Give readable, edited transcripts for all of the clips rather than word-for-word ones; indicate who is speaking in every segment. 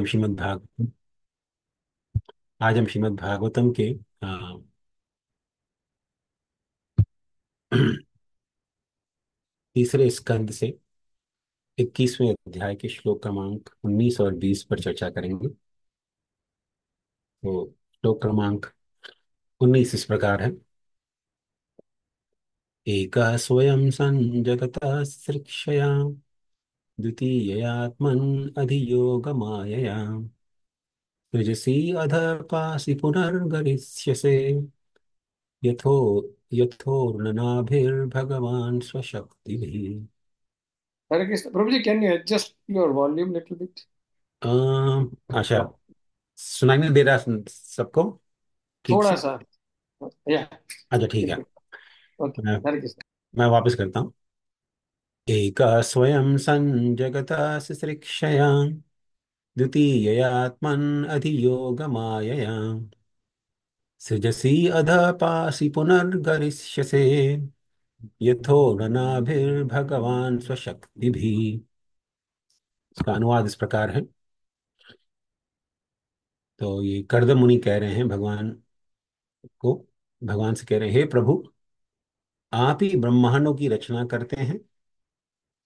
Speaker 1: श्रीमद् भागवतम आज हम श्रीमद् भागवतम के आ, 3रे स्कंद से 21वें अध्याय के श्लोक क्रमांक 19 और 20 पर चर्चा करेंगे। तो श्लोक क्रमांक 19 इस प्रकार है। एकः स्वयं सन् जगतः सृक्षया द्वितीययात्मन् अधियोगमायया सृजसि अधः पासि पुनर्गरिष्यसे यथो यथोर्ननाभिर्भगवान् स्वशक्तिभिः।
Speaker 2: Hare Krishna. Prabhuji, can you adjust your volume little bit?
Speaker 1: अच्छा, सुनाई नहीं दे रहा सबको ठीक
Speaker 2: थोड़ा
Speaker 1: से?
Speaker 2: सा. Yeah.
Speaker 1: अच्छा ठीक है।
Speaker 2: Keep it. Okay.
Speaker 1: मैं
Speaker 2: Hare Krishna.
Speaker 1: मैं वापस करता हूँ। एकः स्वयं सन् जगतः सृक्षया द्वितीययात्मन् अधियोगमायया सृजसि अधः पासि पुनर्गरिष्यसे यथोरणाभिर्भगवान् स्वशक्तिभिः। इसका अनुवाद इस प्रकार है। तो ये कर्दम मुनि कह रहे हैं भगवान को, भगवान से कह रहे हैं, हे प्रभु, आप ही ब्रह्मांडों की रचना करते हैं।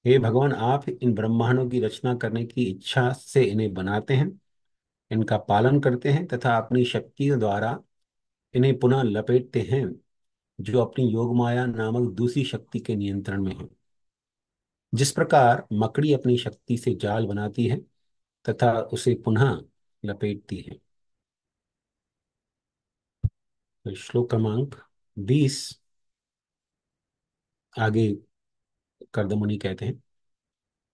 Speaker 1: हे भगवान, आप इन ब्रह्मांडों की रचना करने की इच्छा से इन्हें बनाते हैं, इनका पालन करते हैं तथा अपनी शक्ति द्वारा इन्हें पुनः लपेटते हैं, जो अपनी योग माया नामक दूसरी शक्ति के नियंत्रण में है। जिस प्रकार मकड़ी अपनी शक्ति से जाल बनाती है तथा उसे पुनः लपेटती है। तो श्लोक क्रमांक 20 आगे कर्दमुनि कहते हैं,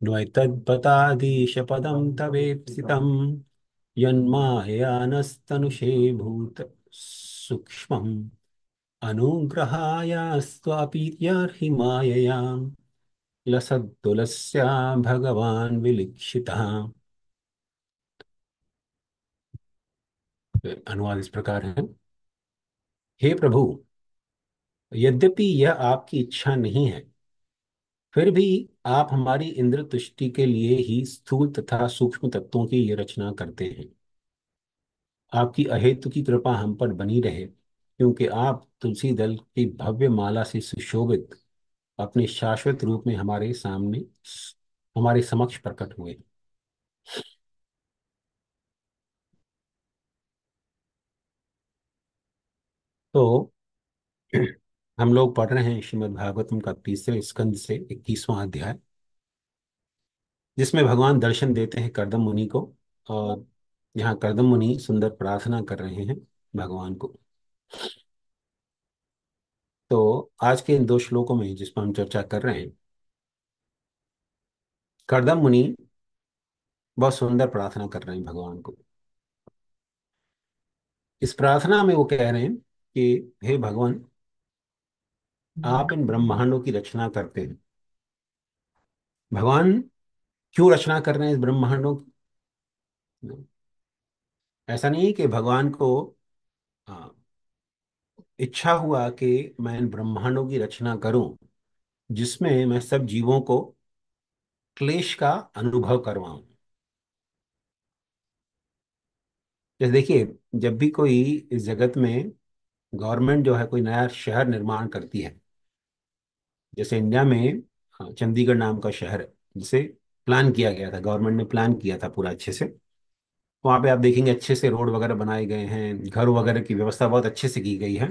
Speaker 1: द्वैतद्भताधीशपदं तवेप्सितं यन्मायानस्तनुषे भूत सूक्ष्मम् अनुग्रहायास्त्वापीत्यार्हि मायया लसद्दुलस्या भगवान् विलिक्षितः। अनुवाद इस प्रकार है। हे प्रभु, यद्यपि यह आपकी इच्छा नहीं है, फिर भी आप हमारी इंद्र तुष्टि के लिए ही स्थूल तथा सूक्ष्म तत्वों की ये रचना करते हैं। आपकी अहेतु की कृपा हम पर बनी रहे, क्योंकि आप तुलसी दल की भव्य माला से सुशोभित अपने शाश्वत रूप में हमारे सामने, हमारे समक्ष प्रकट हुए। तो हम लोग पढ़ रहे हैं श्रीमद् भागवतम का 3रे स्कंद से 21वां अध्याय, जिसमें भगवान दर्शन देते हैं कर्दम मुनि को। और यहाँ कर्दम मुनि सुंदर प्रार्थना कर रहे हैं भगवान को। तो आज के इन 2 श्लोकों में जिस पर हम चर्चा कर रहे हैं, कर्दम मुनि बहुत सुंदर प्रार्थना कर रहे हैं भगवान को। इस प्रार्थना में वो कह रहे हैं कि हे भगवान, आप इन ब्रह्मांडों की रचना करते हैं। भगवान क्यों रचना कर रहे हैं इस ब्रह्मांडों की? ऐसा नहीं है कि भगवान को आ, इच्छा हुआ कि मैं इन ब्रह्मांडों की रचना करूं, जिसमें मैं सब जीवों को क्लेश का अनुभव करवाऊं। जैसे देखिए, जब भी कोई इस जगत में गवर्नमेंट जो है कोई नया शहर निर्माण करती है, जैसे इंडिया में चंडीगढ़ नाम का शहर है, जिसे प्लान किया गया था, गवर्नमेंट ने प्लान किया था पूरा अच्छे से। वहाँ पे आप देखेंगे अच्छे से रोड वगैरह बनाए गए हैं, घर वगैरह की व्यवस्था बहुत अच्छे से की गई है,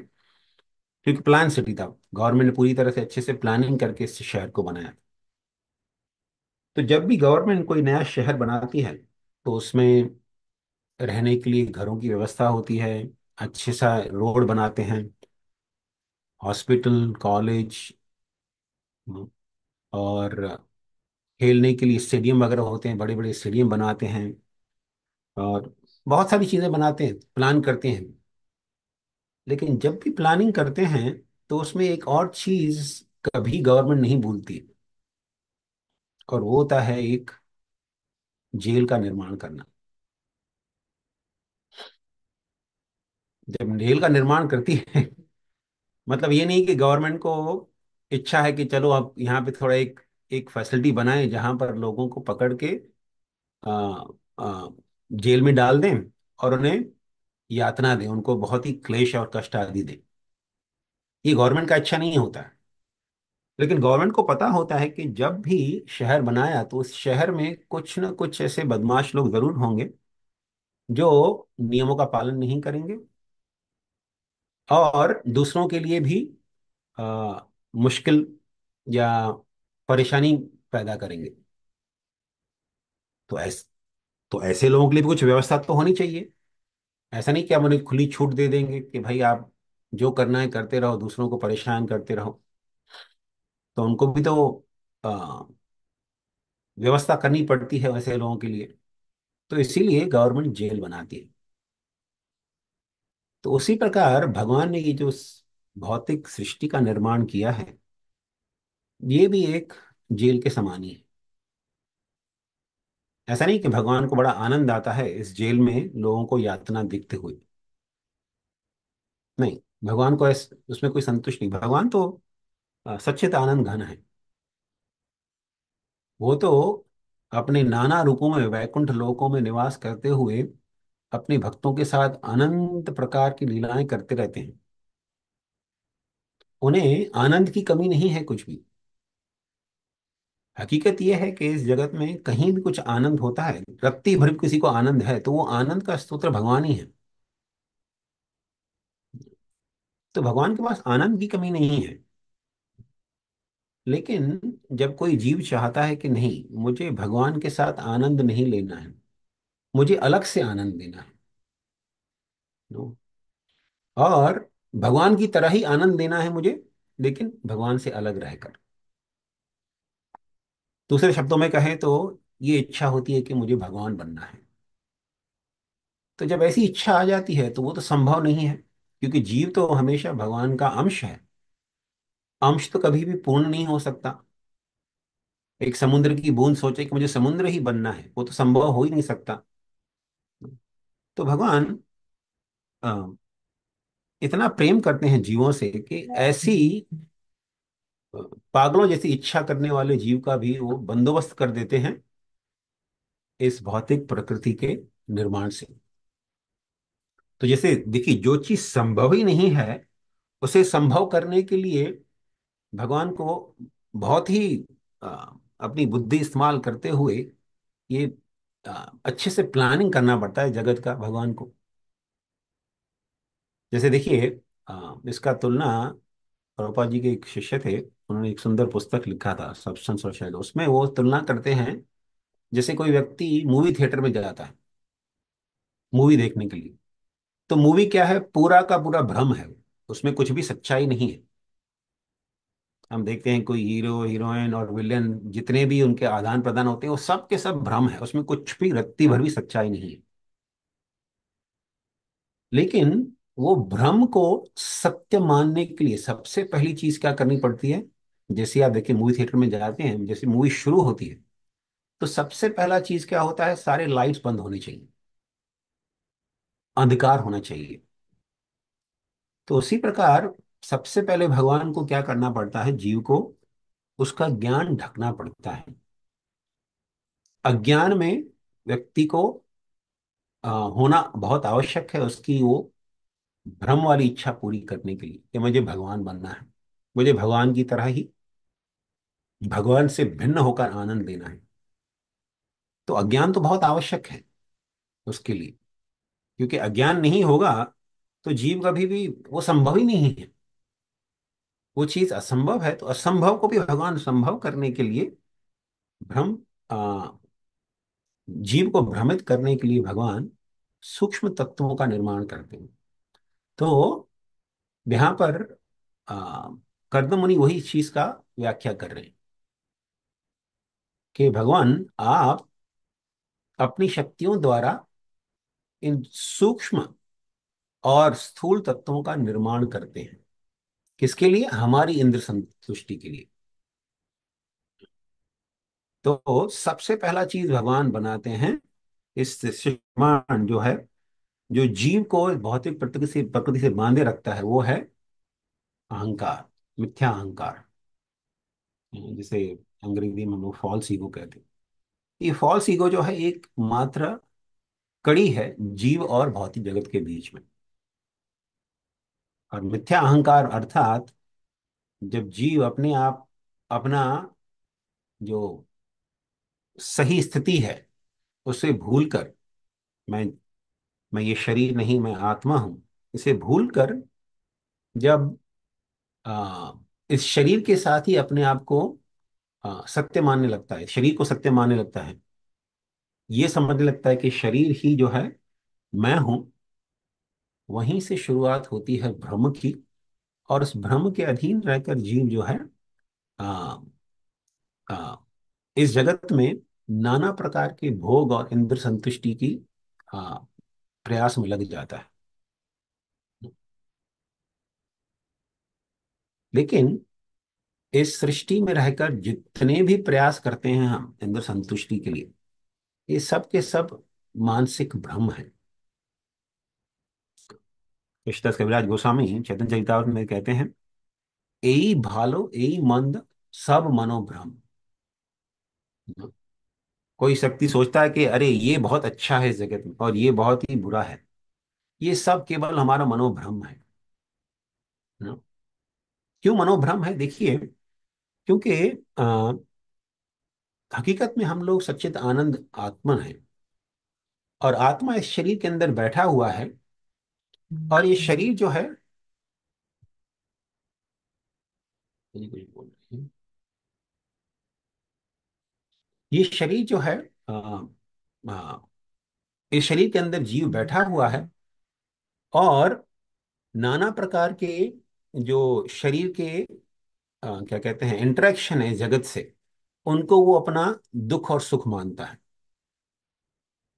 Speaker 1: क्योंकि प्लान सिटी था। गवर्नमेंट ने पूरी तरह से अच्छे से प्लानिंग करके इस शहर को बनाया। तो जब भी गवर्नमेंट कोई नया शहर बनाती है, तो उसमें रहने के लिए घरों की व्यवस्था होती है, अच्छे सा रोड बनाते हैं, हॉस्पिटल, कॉलेज, और खेलने के लिए स्टेडियम वगैरह होते हैं, बड़े बड़े स्टेडियम बनाते हैं, और बहुत सारी चीजें बनाते हैं, प्लान करते हैं। लेकिन जब भी प्लानिंग करते हैं, तो उसमें एक और चीज कभी गवर्नमेंट नहीं भूलती, और वो होता है एक जेल का निर्माण करना। जब जेल का निर्माण करती है, मतलब ये नहीं कि गवर्नमेंट को इच्छा है कि चलो अब यहाँ पे थोड़ा एक एक फैसिलिटी बनाए जहां पर लोगों को पकड़ के आ, आ, जेल में डाल दें और उन्हें यातना दें, उनको बहुत ही क्लेश और कष्ट आदि दें। ये गवर्नमेंट का अच्छा नहीं होता है। लेकिन गवर्नमेंट को पता होता है कि जब भी शहर बनाया तो उस शहर में कुछ न कुछ ऐसे बदमाश लोग जरूर होंगे जो नियमों का पालन नहीं करेंगे और दूसरों के लिए भी मुश्किल या परेशानी पैदा करेंगे। तो ऐसे लोगों के लिए भी कुछ व्यवस्था तो होनी चाहिए। ऐसा नहीं कि हम उन्हें खुली छूट दे देंगे कि भाई आप जो करना है करते रहो, दूसरों को परेशान करते रहो। तो उनको भी तो आ, व्यवस्था करनी पड़ती है वैसे लोगों के लिए। तो इसीलिए गवर्नमेंट जेल बनाती है। तो उसी प्रकार भगवान ने ये जो भौतिक सृष्टि का निर्माण किया है, ये भी एक जेल के समान ही है। ऐसा नहीं कि भगवान को बड़ा आनंद आता है इस जेल में लोगों को यातना दिखते हुए। नहीं, भगवान को उसमें कोई संतुष्ट नहीं। भगवान तो सच्चित आनंद घन है। वो तो अपने नाना रूपों में वैकुंठ लोकों में निवास करते हुए अपने भक्तों के साथ अनंत प्रकार की लीलाएं करते रहते हैं। उन्हें आनंद की कमी नहीं है कुछ भी। हकीकत यह है कि इस जगत में कहीं भी कुछ आनंद होता है, रत्ती भर भी किसी को आनंद है, तो वो आनंद का स्रोत भगवान ही है। तो भगवान के पास आनंद की कमी नहीं है। लेकिन जब कोई जीव चाहता है कि नहीं, मुझे भगवान के साथ आनंद नहीं लेना है, मुझे अलग से आनंद लेना है, नो, और भगवान की तरह ही आनंद लेना है मुझे, लेकिन भगवान से अलग रहकर। दूसरे शब्दों में कहें तो ये इच्छा होती है कि मुझे भगवान बनना है। तो जब ऐसी इच्छा आ जाती है तो वो तो संभव नहीं है, क्योंकि जीव तो हमेशा भगवान का अंश है। अंश तो कभी भी पूर्ण नहीं हो सकता। एक समुद्र की बूंद सोचे कि मुझे समुद्र ही बनना है, वो तो संभव हो ही नहीं सकता। तो भगवान अ, इतना प्रेम करते हैं जीवों से कि ऐसी अ, पागलों जैसी इच्छा करने वाले जीव का भी वो बंदोबस्त कर देते हैं इस भौतिक प्रकृति के निर्माण से। तो जैसे देखिए, जो चीज संभव ही नहीं है उसे संभव करने के लिए भगवान को बहुत ही अ, अपनी बुद्धि इस्तेमाल करते हुए ये अच्छे से प्लानिंग करना पड़ता है जगत का भगवान को। जैसे देखिए, इसका तुलना प्रभुपाद जी के एक शिष्य थे, उन्होंने एक सुंदर पुस्तक लिखा था सब्सटेंस और शैडो। उसमें वो तुलना करते हैं, जैसे कोई व्यक्ति मूवी थिएटर में जाता है मूवी देखने के लिए। तो मूवी क्या है, पूरा का पूरा भ्रम है, उसमें कुछ भी सच्चाई नहीं है। हम देखते हैं कोई हीरो हीरोइन और विलेन जितने भी उनके आदान प्रदान होते हैं वो सब के सब भ्रम है, उसमें कुछ भी रत्ती भर भी सच्चाई नहीं है। लेकिन वो भ्रम को सत्य मानने के लिए सबसे पहली चीज क्या करनी पड़ती है। जैसे आप देखिए मूवी थिएटर में जाते हैं, जैसे मूवी शुरू होती है तो सबसे पहला चीज क्या होता है, सारे लाइट्स बंद होने चाहिए, अंधकार होना चाहिए। तो उसी प्रकार सबसे पहले भगवान को क्या करना पड़ता है, जीव को उसका ज्ञान ढकना पड़ता है। अज्ञान में व्यक्ति को होना बहुत आवश्यक है, उसकी वो भ्रम वाली इच्छा पूरी करने के लिए कि मुझे भगवान बनना है, मुझे भगवान की तरह ही भगवान से भिन्न होकर आनंद लेना है। तो अज्ञान तो बहुत आवश्यक है उसके लिए, क्योंकि अज्ञान नहीं होगा तो जीव कभी भी वो संभव ही नहीं है। वो चीज असंभव है, तो असंभव को भी भगवान संभव करने के लिए भ्रम आ, जीव को भ्रमित करने के लिए भगवान सूक्ष्म तत्वों का निर्माण करते हैं। तो यहाँ पर आ, कर्दम मुनि वही चीज का व्याख्या कर रहे हैं कि भगवान आप अपनी शक्तियों द्वारा इन सूक्ष्म और स्थूल तत्वों का निर्माण करते हैं। किसके लिए, हमारी इंद्र संतुष्टि के लिए। तो सबसे पहला चीज भगवान बनाते हैं इस निर्माण जो है, जो जीव को भौतिक प्रकृति से बांधे रखता है, वो है अहंकार, मिथ्या अहंकार, जिसे अंग्रेजी में हम लोग फॉल्स ईगो कहते हैं। ये फॉल्स ईगो जो है एक मात्र कड़ी है जीव और भौतिक जगत के बीच में। और मिथ्या अहंकार अर्थात जब जीव अपने आप, अपना जो सही स्थिति है उसे भूलकर, मैं मैं ये शरीर नहीं, मैं आत्मा हूं, इसे भूलकर जब आ, इस शरीर के साथ ही अपने आप को सत्य मानने लगता है, शरीर को सत्य मानने लगता है, ये समझने लगता है कि शरीर ही जो है मैं हूं, वहीं से शुरुआत होती है भ्रम की। और उस भ्रम के अधीन रहकर जीव जो है आ, आ, इस जगत में नाना प्रकार के भोग और इंद्र संतुष्टि की आ, प्रयास में लग जाता है। लेकिन इस सृष्टि में रहकर जितने भी प्रयास करते हैं हम इंद्र संतुष्टि के लिए, ये सब के सब मानसिक भ्रम है। कृष्णदास कविराज गोस्वामी चैतन्य चरितामृत में कहते हैं, एई भालो एई मंद सब मनोभ्रम। कोई शक्ति सोचता है कि अरे ये बहुत अच्छा है इस जगत में और ये बहुत ही बुरा है, ये सब केवल हमारा मनोभ्रम है ना। क्यों मनोभ्रम है? देखिए, क्योंकि अ, हकीकत में हम लोग सच्चिद आनंद आत्मा है, और आत्मा इस शरीर के अंदर बैठा हुआ है। और ये शरीर जो है, ये कुछ बोल रही है, ये शरीर जो है अ, इस शरीर के अंदर जीव बैठा हुआ है, और नाना प्रकार के जो शरीर के क्या कहते हैं इंटरेक्शन है जगत से, उनको वो अपना दुख और सुख मानता है।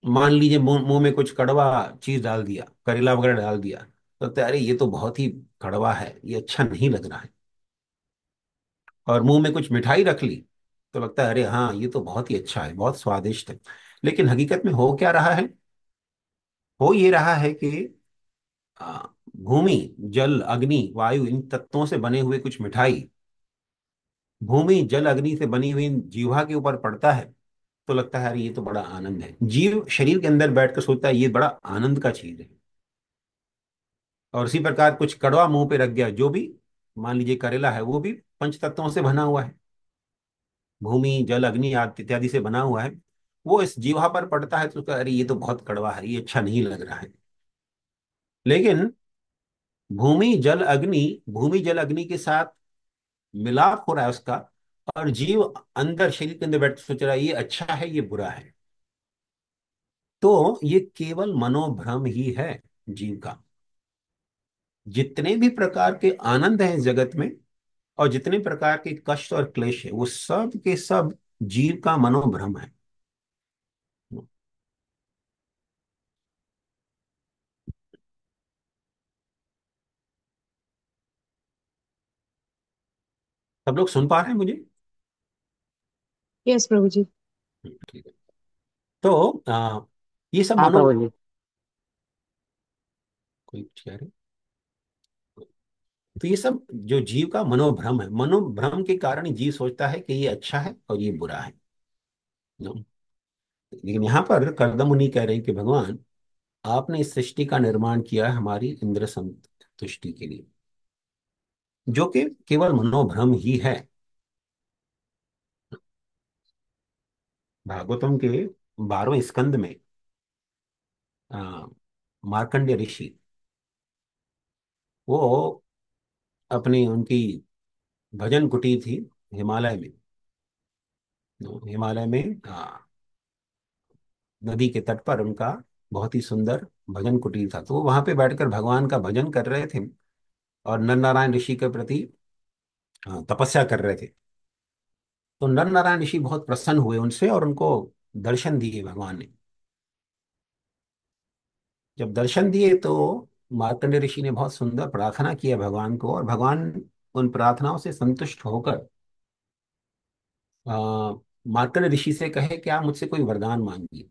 Speaker 1: मान लीजिए मुंह मुंह में कुछ कड़वा चीज डाल दिया, करेला वगैरह डाल दिया, तो लगता है अरे ये तो बहुत ही कड़वा है, ये अच्छा नहीं लग रहा है। और मुंह में कुछ मिठाई रख ली, तो लगता है अरे हाँ ये तो बहुत ही अच्छा है, बहुत स्वादिष्ट है। लेकिन हकीकत में हो क्या रहा है? हो ये रहा है कि आ, भूमि, जल, अग्नि, वायु, इन तत्वों से बने हुए कुछ मिठाई भूमि, जल, अग्नि से बनी हुई जीवा के ऊपर पड़ता है, तो लगता है अरे ये तो बड़ा आनंद है। जीव शरीर के अंदर बैठकर सोचता है ये बड़ा आनंद का चीज है। और उसी प्रकार कुछ कड़वा मुंह पे रख गया, जो भी मान लीजिए करेला है, वो भी पंच तत्वों से बना हुआ है, भूमि, जल, अग्नि आदि इत्यादि से बना हुआ है। वो इस जीवा पर पड़ता है तो उसका अरे ये तो बहुत कड़वा है, ये अच्छा नहीं लग रहा है। लेकिन भूमि जल अग्नि के साथ मिलाप हो रहा है उसका, और जीव अंदर शरीर के अंदर बैठ के सोच रहा है ये अच्छा है, ये बुरा है। तो ये केवल मनोभ्रम ही है जीव का। जितने भी प्रकार के आनंद हैं इस जगत में, और जितने प्रकार के कष्ट और क्लेश है, वो सब के सब जीव का मनोभ्रम है। सब लोग सुन पा रहे हैं मुझे?
Speaker 3: यस प्रभु जी।
Speaker 1: ठीक है। तो ये सब
Speaker 3: हाँ
Speaker 1: मनो,
Speaker 3: प्रभु जी।
Speaker 1: कोई कुछ कह रहे? तो ये सब जो जीव का मनोभ्रम है, मनोभ्रम के कारण ही जीव सोचता है कि ये अच्छा है और ये बुरा है। नो? लेकिन यहाँ पर करदम मुनि कह रहे हैं कि भगवान, आपने इस सृष्टि का निर्माण किया है हमारी इंद्र संतुष्टि के लिए, जो कि केवल मनोभ्रम ही है। भागवतम के 12वें स्कंद में आ, मार्कंडेय ऋषि, वो अपनी उनकी भजन कुटीर थी हिमालय में। हिमालय में नदी के तट पर उनका बहुत ही सुंदर भजन कुटीर था, तो वो वहां पे बैठकर भगवान का भजन कर रहे थे, और नर नारायण ऋषि के प्रति तपस्या कर रहे थे। तो नर नारायण ऋषि बहुत प्रसन्न हुए उनसे, और उनको दर्शन दिए भगवान ने। जब दर्शन दिए तो मार्कंडेय ऋषि ने बहुत सुंदर प्रार्थना किया भगवान को, और भगवान उन प्रार्थनाओं से संतुष्ट होकर मार्कंडेय ऋषि से कहे कि आप मुझसे कोई वरदान मांगिए।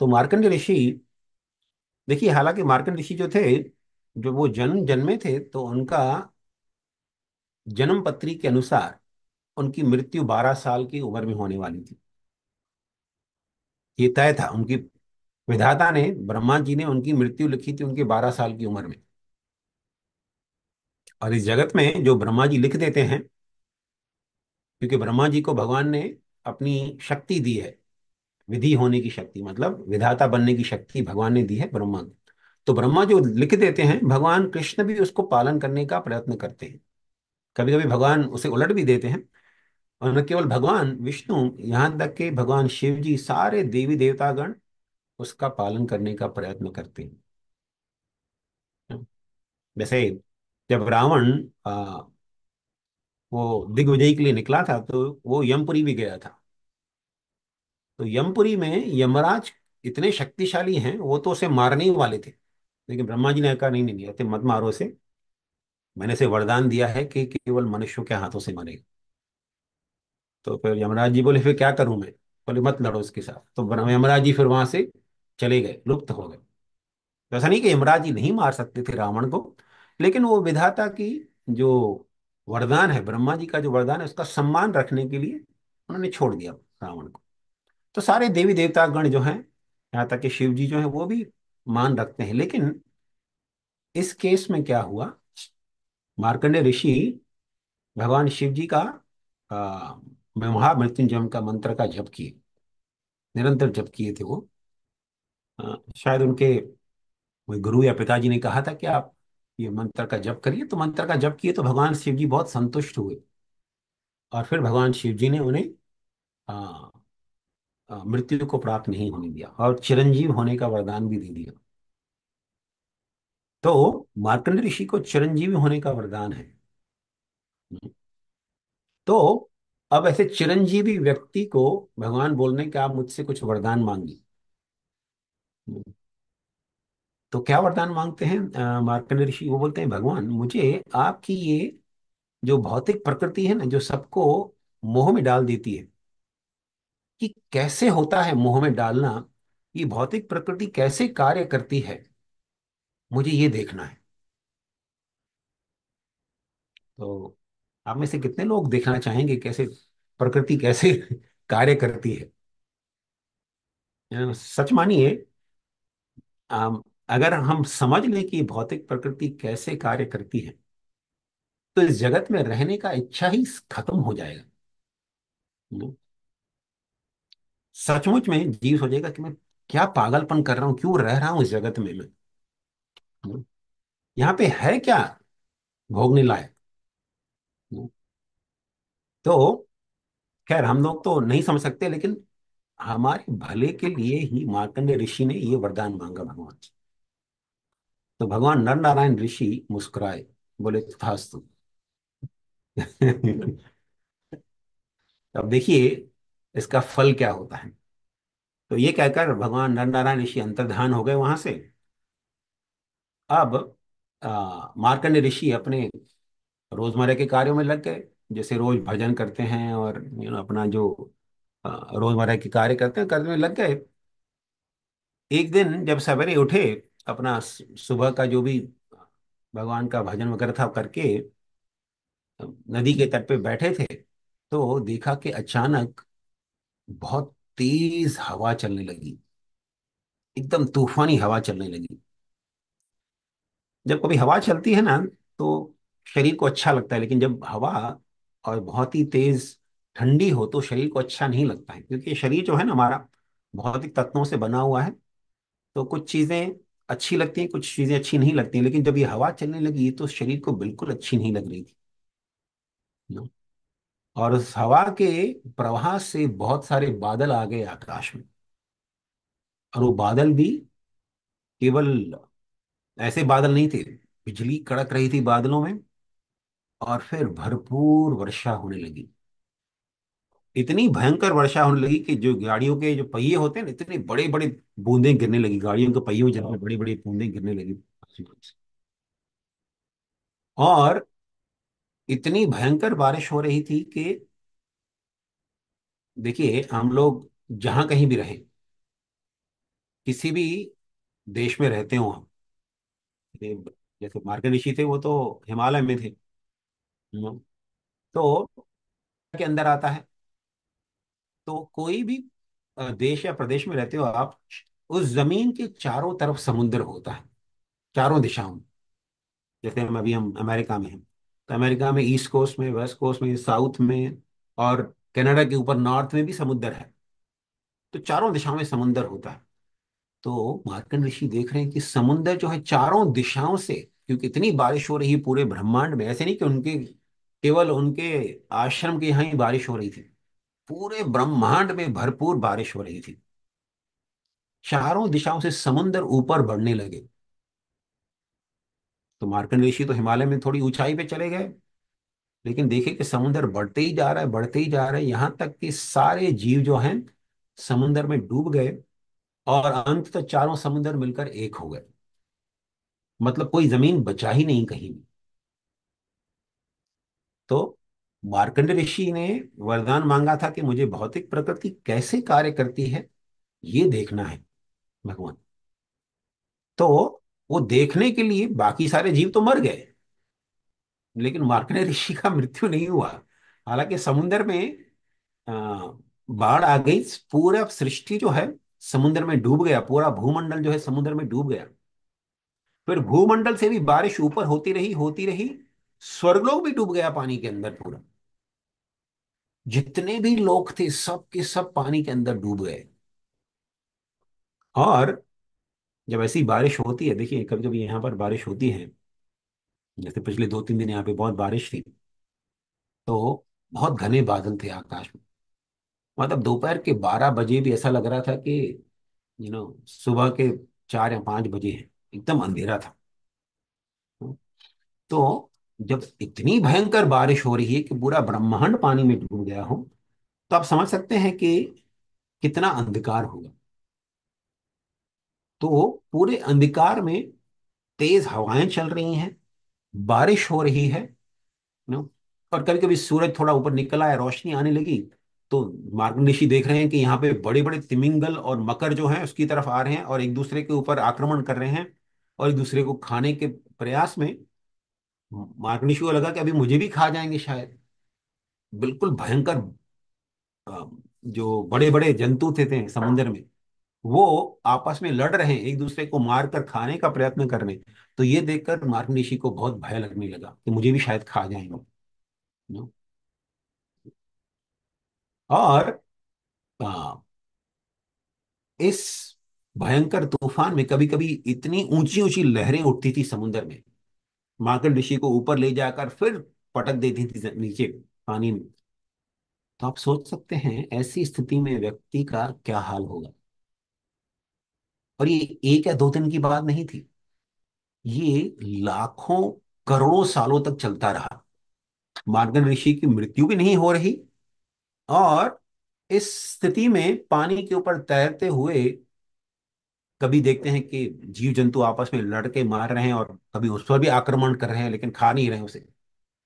Speaker 1: तो मार्कंडेय ऋषि, देखिए हालांकि मार्कंडेय ऋषि जो थे, जो वो जन्मे थे, तो उनका जन्म पत्री के अनुसार उनकी मृत्यु 12 साल की उम्र में होने वाली थी। ये तय था उनकी, विधाता ने, ब्रह्मा जी ने उनकी मृत्यु लिखी थी उनके 12 साल की उम्र में। और इस जगत में जो ब्रह्मा जी लिख देते हैं, क्योंकि ब्रह्मा जी को भगवान ने अपनी शक्ति दी है, विधि होने की शक्ति, मतलब विधाता बनने की शक्ति भगवान ने दी है ब्रह्मा को। तो ब्रह्मा जो लिख देते हैं, भगवान कृष्ण भी उसको पालन करने का प्रयत्न करते हैं। कभी कभी भगवान उसे उलट भी देते हैं। और न केवल भगवान विष्णु, यहाँ तक कि भगवान शिव जी, सारे देवी देवतागण उसका पालन करने का प्रयत्न करते हैं। वैसे जब रावण वो दिग्विजय के लिए निकला था, तो वो यमपुरी भी गया था। तो यमपुरी में यमराज इतने शक्तिशाली हैं, वो तो उसे मारने ही वाले थे। लेकिन ब्रह्मा जी ने कहा नहीं नहीं नहीं, ऐसे मत मारो उसे, मैंने इसे वरदान दिया है कि केवल मनुष्यों के हाथों से मरेगा। तो फिर यमराज जी बोले फिर क्या करूं मैं? बोले मत लड़ो उसके साथ। तो यमराज जी फिर वहां से चले गए, लुप्त हो गए। तो ऐसा नहीं कि यमराज जी नहीं मार सकते थे रावण को, लेकिन वो विधाता की जो वरदान है, ब्रह्मा जी का जो वरदान है, उसका सम्मान रखने के लिए उन्होंने छोड़ दिया रावण को। तो सारे देवी देवता गण जो हैं, यहाँ तक कि शिव जी जो है, वो भी मान रखते हैं। लेकिन इस केस में क्या हुआ, मार्कंडेय ऋषि भगवान शिव जी का आ, महामृत्युंजय का मंत्र का जप किए, निरंतर जप किए थे वो। शायद उनके कोई गुरु या पिताजी ने कहा था कि आप ये मंत्र का जप करिए, तो मंत्र का जप किए तो भगवान शिव जी बहुत संतुष्ट हुए। और फिर भगवान शिव जी ने उन्हें आ, मृत्यु को प्राप्त नहीं होने दिया और चिरंजीव होने का वरदान भी दे दिया। तो मार्कंडेय ऋषि को चिरंजीवी होने का वरदान है। तो अब ऐसे चिरंजीवी व्यक्ति को भगवान बोल रहे हैं कि आप मुझसे कुछ वरदान मांगिए। तो क्या वरदान मांगते हैं मार्कंडेय ऋषि? वो बोलते हैं भगवान, मुझे आपकी ये जो भौतिक प्रकृति है ना, जो सबको मोह में डाल देती है, कि कैसे होता है मोह में डालना, ये भौतिक प्रकृति कैसे कार्य करती है, मुझे ये देखना है। तो आप में से कितने लोग देखना चाहेंगे कैसे प्रकृति कैसे कार्य करती है? सच मानिए, अगर हम समझ लें कि भौतिक प्रकृति कैसे कार्य करती है, तो इस जगत में रहने का इच्छा ही खत्म हो जाएगा। हम्म, सचमुच में जीव सोचेगा कि मैं क्या पागलपन कर रहा हूँ, क्यों रह रहा हूँ इस जगत में मैं। हम्म, यहाँ पे है क्या भोगने लायक? हम्म, तो खैर हम लोग तो नहीं समझ सकते, लेकिन हमारे भले के लिए ही मार्कंडेय ऋषि ने ये वरदान मांगा भगवान से। तो भगवान नर नारायण ऋषि मुस्कुराए, बोले तथास्तु। अब देखिए इसका फल क्या होता है। तो ये कहकर भगवान नर नारायण ऋषि अंतर्धान हो गए वहां से। अब मार्कंडेय ऋषि अपने रोजमर्रा के कार्यों में लग गए, जैसे रोज भजन करते हैं और अपना जो रोजमर्रा के कार्य करते हैं, करने में लग गए। एक दिन जब सवेरे उठे, अपना सुबह का जो भी भगवान का भजन वगैरह था करके नदी के तट पे बैठे थे, तो देखा कि अचानक बहुत तेज हवा चलने लगी, एकदम तूफानी हवा चलने लगी। जब कभी हवा चलती है ना, तो शरीर को अच्छा लगता है, लेकिन जब हवा और बहुत ही तेज ठंडी हो तो शरीर को अच्छा नहीं लगता है, क्योंकि शरीर जो है ना हमारा भौतिक तत्वों से बना हुआ है। तो कुछ चीजें अच्छी लगती हैं, कुछ चीजें अच्छी नहीं लगती हैं। लेकिन जब ये हवा चलने लगी तो शरीर को बिल्कुल अच्छी नहीं लग रही थी ना। और उस हवा के प्रवाह से बहुत सारे बादल आ गए आकाश में। और वो बादल भी केवल ऐसे बादल नहीं थे, बिजली कड़क रही थी बादलों में। और फिर भरपूर वर्षा होने लगी, इतनी भयंकर वर्षा होने लगी कि जो गाड़ियों के जो पहिए होते हैं ना, इतने बड़े बड़े बूंदें गिरने लगी, गाड़ियों के पहियों जैसे बड़ी बड़ी बूंदें गिरने लगी। और इतनी भयंकर बारिश हो रही थी कि देखिए, हम लोग जहां कहीं भी रहें, किसी भी देश में रहते हो हम, ये जैसे मार्कंडेय ऋषि थे वो तो हिमालय में थे। तो के अंदर आता है, तो कोई भी देश या प्रदेश में रहते हो आप, उस जमीन के चारों तरफ समुद्र होता है, चारों दिशाओं में। जैसे हम अमेरिका में हैं, तो अमेरिका में ईस्ट कोस्ट में, वेस्ट कोस्ट में, साउथ में, और कनाडा के ऊपर नॉर्थ में भी समुद्र है। तो चारों दिशाओं में समुद्र होता है। तो मार्कंड ऋषि देख रहे हैं कि समुद्र जो है चारों दिशाओं से, क्योंकि इतनी बारिश हो रही है पूरे ब्रह्मांड में, ऐसे नहीं कि उनके, केवल उनके आश्रम के यहाँ ही बारिश हो रही थी, पूरे ब्रह्मांड में भरपूर बारिश हो रही थी। चारों दिशाओं से समुद्र ऊपर बढ़ने लगे। तो मार्कंड ऋषि तो हिमालय में थोड़ी ऊंचाई पे चले गए, लेकिन देखे कि समुद्र बढ़ते ही जा रहा है, बढ़ते ही जा रहा है, यहां तक कि सारे जीव जो हैं समुद्र में डूब गए, और अंत तक चारों समुद्र मिलकर एक हो गए। मतलब कोई जमीन बचा ही नहीं कहीं भी। तो मार्कंड ऋषि ने वरदान मांगा था कि मुझे भौतिक प्रकृति कैसे कार्य करती है ये देखना है भगवान। तो वो देखने के लिए बाकी सारे जीव तो मर गए, लेकिन मार्कंडेय ऋषि का मृत्यु नहीं हुआ। हालांकि समुद्र में आ, बाढ़ आ गई, पूरा सृष्टि जो है समुद्र में डूब गया, पूरा भूमंडल जो है समुद्र में डूब गया। फिर भूमंडल से भी बारिश ऊपर होती रही, होती रही, स्वर्गलोक भी डूब गया पानी के अंदर पूरा। जितने भी लोग थे सब के सब पानी के अंदर डूब गए। और जब ऐसी बारिश होती है, देखिए कभी कभी यहाँ पर बारिश होती है, जैसे पिछले 2-3 दिन यहाँ पे बहुत बारिश थी, तो बहुत घने बादल थे आकाश में। मतलब दोपहर के 12 बजे भी ऐसा लग रहा था कि सुबह के 4 या 5 बजे हैं, एकदम अंधेरा था। तो जब इतनी भयंकर बारिश हो रही है कि पूरा ब्रह्मांड पानी में डूब गया हो, तो आप समझ सकते हैं कि कितना अंधकार होगा। तो पूरे अंधकार में तेज हवाएं चल रही हैं, बारिश हो रही है, नो और कभी कभी सूरज थोड़ा ऊपर निकला है, रोशनी आने लगी। तो मार्गदर्शी देख रहे हैं कि यहाँ पे बड़े बड़े तिमिंगल और मकर जो हैं उसकी तरफ आ रहे हैं, और एक दूसरे के ऊपर आक्रमण कर रहे हैं, और एक दूसरे को खाने के प्रयास में। मार्गदर्शी को लगा कि अभी मुझे भी खा जाएंगे शायद। बिल्कुल भयंकर अ, जो बड़े बड़े जंतु थे समुद्र में, वो आपस में लड़ रहे हैं, एक दूसरे को मारकर खाने का प्रयत्न कर रहे हैं। तो ये देखकर मार्गदर्शी को बहुत भय लगने लगा कि मुझे भी शायद खा जाएंगे। नो और आ, इस भयंकर तूफान में कभी कभी इतनी ऊंची ऊंची लहरें उठती थी समुद्र में, मार्कंड ऋषि को ऊपर ले जाकर फिर पटक देती थी नीचे पानी में। तो आप सोच सकते हैं ऐसी स्थिति में व्यक्ति का क्या हाल होगा। और ये एक या 2 दिन की बात नहीं थी, ये लाखों करोड़ों सालों तक चलता रहा। मार्कंड ऋषि की मृत्यु भी नहीं हो रही, और इस स्थिति में पानी के ऊपर तैरते हुए कभी देखते हैं कि जीव जंतु आपस में लड़के मार रहे हैं, और कभी उस पर भी आक्रमण कर रहे हैं, लेकिन खा नहीं रहे हैं उसे।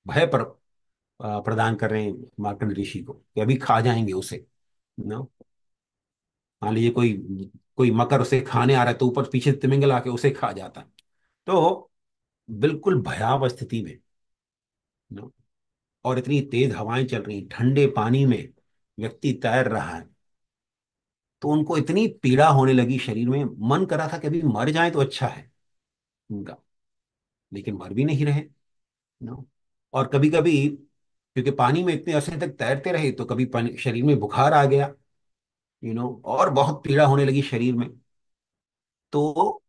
Speaker 1: भय प्रदान कर रहे हैं मार्कंड ऋषि को कि अभी खा जाएंगे उसे। नो मान लीजिए कोई कोई मकर उसे खाने आ रहा है, तो ऊपर पीछे तिमिंगल आके उसे खा जाता है। तो बिल्कुल भयावह स्थिति में, नो और इतनी तेज हवाएं चल रही, ठंडे पानी में व्यक्ति तैर रहा है। तो उनको इतनी पीड़ा होने लगी शरीर में, मन करा था कि अभी मर जाए तो अच्छा है उनका, लेकिन मर भी नहीं रहे। नो और कभी कभी, क्योंकि पानी में इतने अरसे तक तैरते रहे, तो कभी शरीर में बुखार आ गया, और बहुत पीड़ा होने लगी शरीर में। तो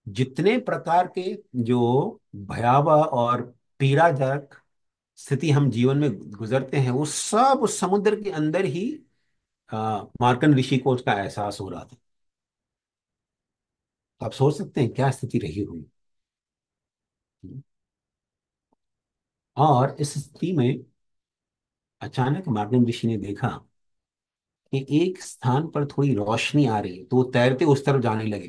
Speaker 1: जितने प्रकार के जो भयावह और पीड़ाजनक स्थिति हम जीवन में गुजरते हैं, वो सब उस समुद्र के अंदर ही मार्कंड ऋषि को उसका एहसास हो रहा था। तो आप सोच सकते हैं क्या स्थिति रही हुई। और इस स्थिति में अचानक मार्कंड ऋषि ने देखा कि एक स्थान पर थोड़ी रोशनी आ रही है, तो वो तैरते उस तरफ जाने लगे।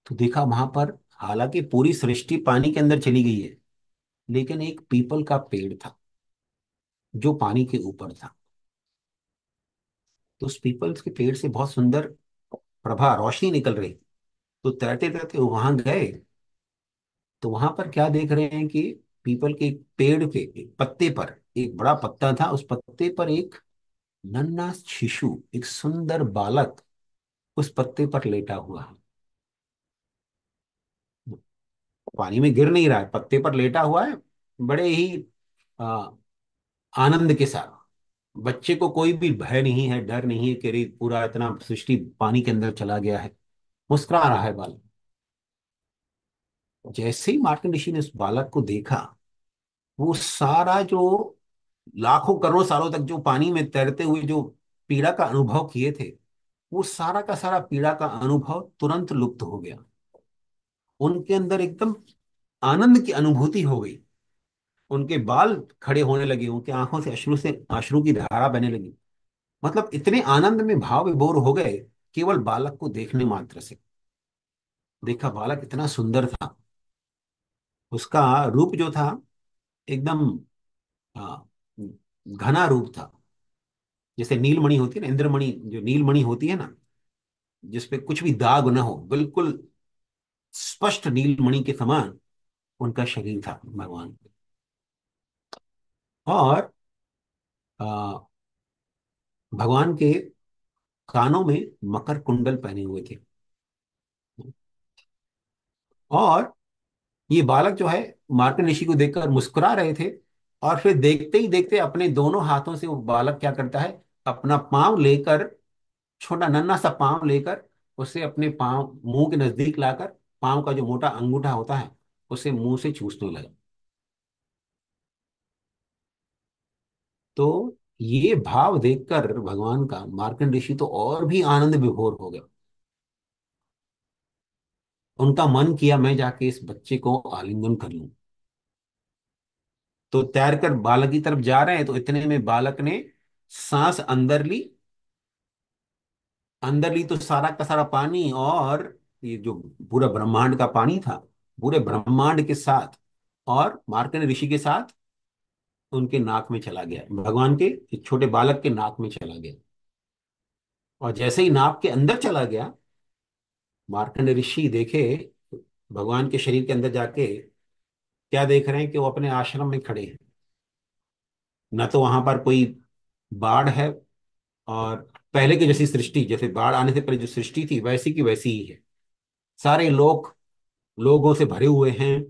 Speaker 1: तो देखा वहां पर, हालांकि पूरी सृष्टि पानी के अंदर चली गई है, लेकिन एक पीपल का पेड़ था जो पानी के ऊपर था। तो उस पीपल के पेड़ से बहुत सुंदर प्रभा रोशनी निकल रही। तो तैरते तैरते वहां गए, तो वहां पर क्या देख रहे हैं कि पीपल के एक पेड़ के एक पत्ते पर एक बड़ा पत्ता था, उस पत्ते पर एक नन्हा शिशु, एक सुंदर बालक उस पत्ते पर लेटा हुआ है। पानी में गिर नहीं रहा है, पत्ते पर लेटा हुआ है, बड़े ही आ, आनंद के साथ। बच्चे को कोई भी भय नहीं है, डर नहीं है कि अरे पूरा इतना सृष्टि पानी के अंदर चला गया है। मुस्कुरा रहा है बालक। जैसे ही मार्कंड ऋषि ने उस बालक को देखा, वो सारा जो लाखों करोड़ों सालों तक जो पानी में तैरते हुए जो पीड़ा का अनुभव किए थे, वो सारा का सारा पीड़ा का अनुभव तुरंत लुप्त हो गया। उनके अंदर एकदम आनंद की अनुभूति हो गई। उनके बाल खड़े होने लगे, उनकी आंखों से अश्रु की धारा बहने लगी। मतलब इतने आनंद में भाव विभोर हो गए, केवल बालक को देखने मात्र से। देखा, बालक इतना सुंदर था। उसका रूप जो था एकदम आ, घना रूप था। जैसे नीलमणि होती है ना, इंद्रमणि जो नीलमणि होती है ना, जिसपे कुछ भी दाग न हो, बिल्कुल स्पष्ट नीलमणि के समान उनका शरीर था भगवान। और आ, भगवान के कानों में मकर कुंडल पहने हुए थे। और ये बालक जो है मार्कंड ऋषि को देखकर मुस्कुरा रहे थे। और फिर देखते ही देखते अपने दोनों हाथों से वो बालक क्या करता है, अपना पाँव लेकर, छोटा नन्हा सा पाँव लेकर, उसे अपने पाँव मुंह के नजदीक लाकर, पाँव का जो मोटा अंगूठा होता है उसे मुंह से चूसने लगा। तो ये भाव देखकर भगवान का, मार्कंड ऋषि तो और भी आनंद विभोर हो गया। उनका मन किया मैं जाके इस बच्चे को आलिंगन कर लूं। तो तैर कर बालक की तरफ जा रहे हैं, तो इतने में बालक ने सांस अंदर ली। अंदर ली तो सारा का सारा पानी, और ये जो पूरा ब्रह्मांड का पानी था, पूरे ब्रह्मांड के साथ और मार्कंड ऋषि के साथ उनके नाक में चला गया, भगवान के एक छोटे बालक के नाक में चला गया। और जैसे ही नाक के अंदर चला गया, मार्कंड ऋषि देखे भगवान के शरीर के अंदर जाके, क्या देख रहे हैं कि वो अपने आश्रम में खड़े हैं। न तो वहां पर कोई बाढ़ है, और पहले की जैसी सृष्टि, जैसे बाढ़ आने से पहले जो सृष्टि थी वैसी की वैसी ही है। सारे लोग लोगों से भरे हुए हैं,